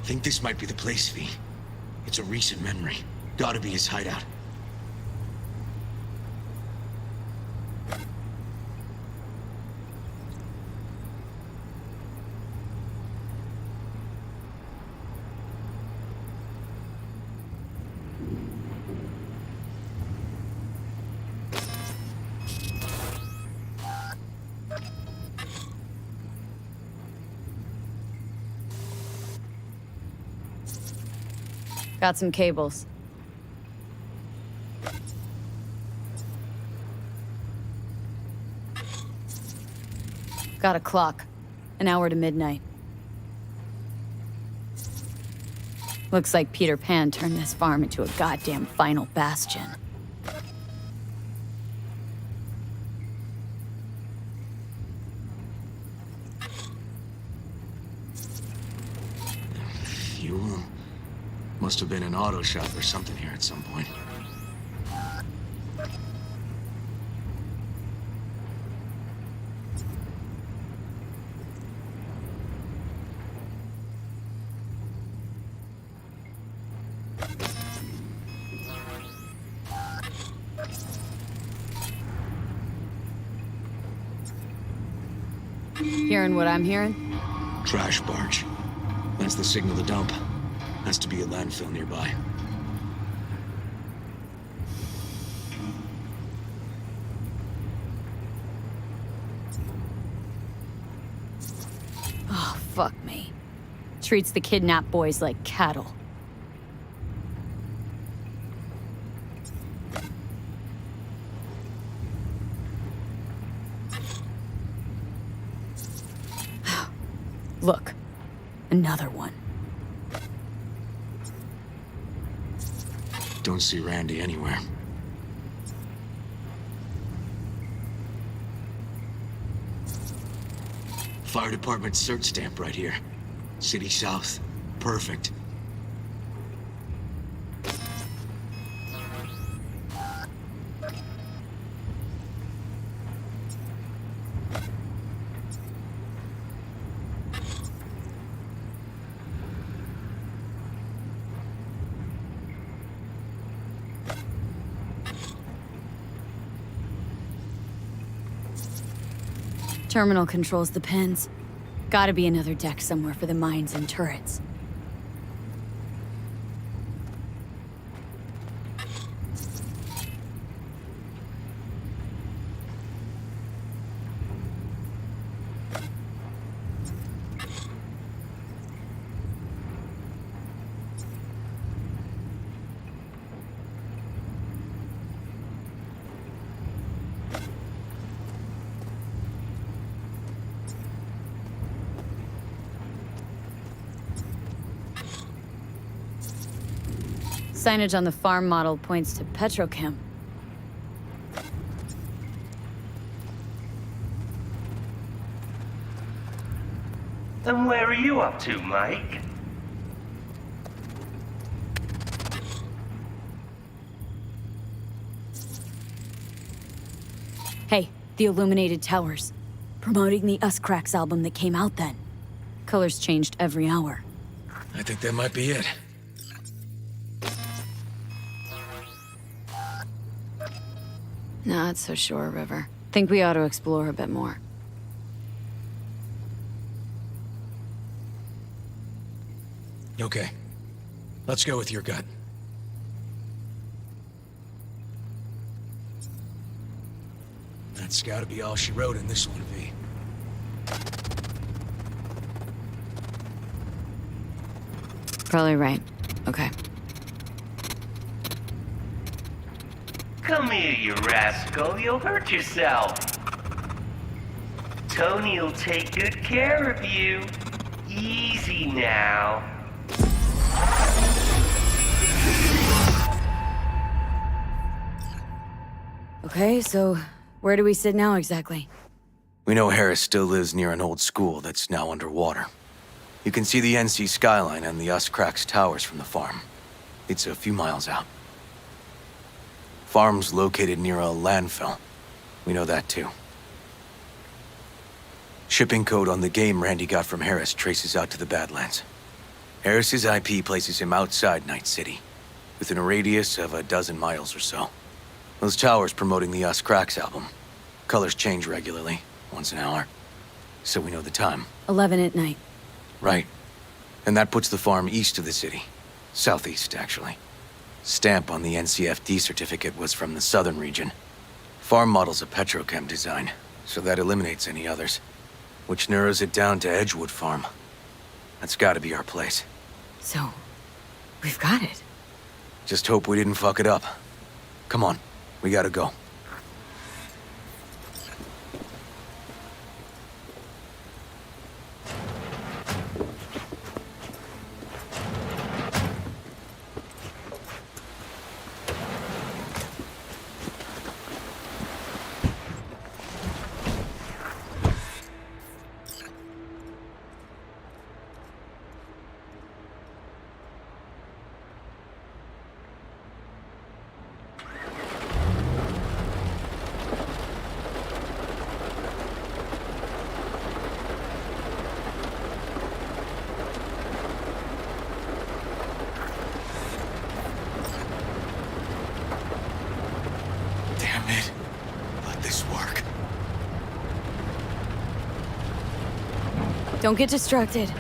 Think this might be the place, V. It's a recent memory. Gotta be his hideout. Got some cables. Got a clock. An hour to midnight. Looks like Peter Pan turned this farm into a goddamn final bastion. Fuel. Must have been an auto shop or something here at some point. Hearing what I'm hearing? Trash barge. That's the signal to dump. Has to be a landfill nearby. Oh, fuck me. Treats the kidnapped boys like cattle. Look, another one. Don't see Randy anywhere. Fire department search stamp right here. City South. Perfect. Terminal controls the pens. Gotta be another deck somewhere for the mines and turrets. Signage on the farm model points to petrochem. Then where are you up to, Mike? Hey, the illuminated towers. Promoting the Us Cracks album that came out then. Colors changed every hour. I think that might be it. Not so sure, River. Think we ought to explore a bit more. Okay. Let's go with your gut. That's gotta be all she wrote in this one, V. Probably right. Okay. Come here, you rascal. You'll hurt yourself. Tony'll take good care of you. Easy now. Okay, so where do we sit now exactly? We know Harris still lives near an old school that's now underwater. You can see the NC skyline and the Us Cracks towers from the farm. It's a few miles out. Farm's located near a landfill. We know that too. Shipping code on the game Randy got from Harris traces out to the Badlands. Harris's IP places him outside Night City, within a radius of 12 miles or so. Those towers promoting the Us Cracks album. Colors change regularly, once an hour. So we know the time. 11 at night. Right. And that puts the farm east of the city. Southeast, actually. Stamp on the NCFD certificate was from the southern region. Farm model's a petrochem design, so that eliminates any others. Which narrows it down to Edgewood Farm. That's gotta be our place. So, we've got it. Just hope we didn't fuck it up. Come on, we gotta go. Don't get distracted.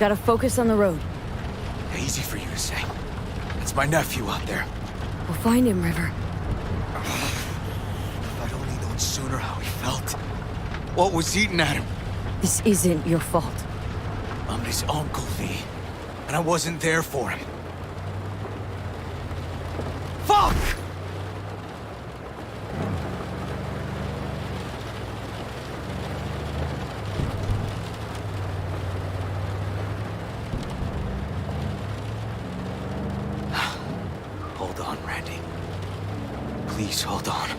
Gotta focus on the road. Easy for you to say. It's my nephew out there. We'll find him, River. If I'd only known sooner how he felt. What was eating at him? This isn't your fault. I'm his uncle, V. And I wasn't there for him. Fuck! Hold on, Randy. Please hold on.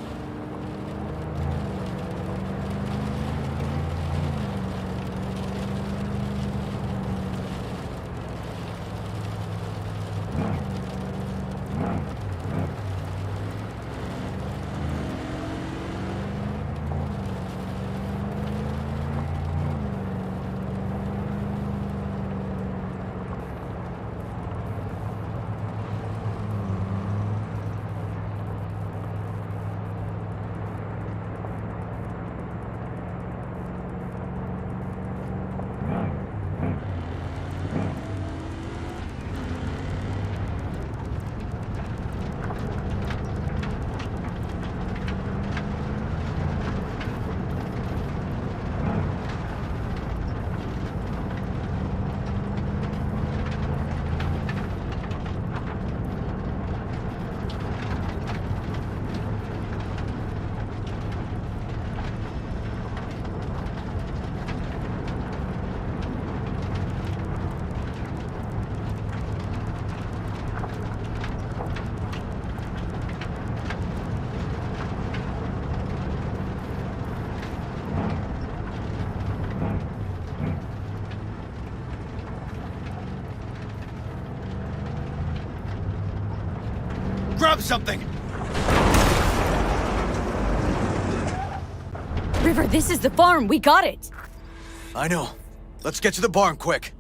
Grab something! River, this is the farm. We got it. I know. Let's get to the barn quick.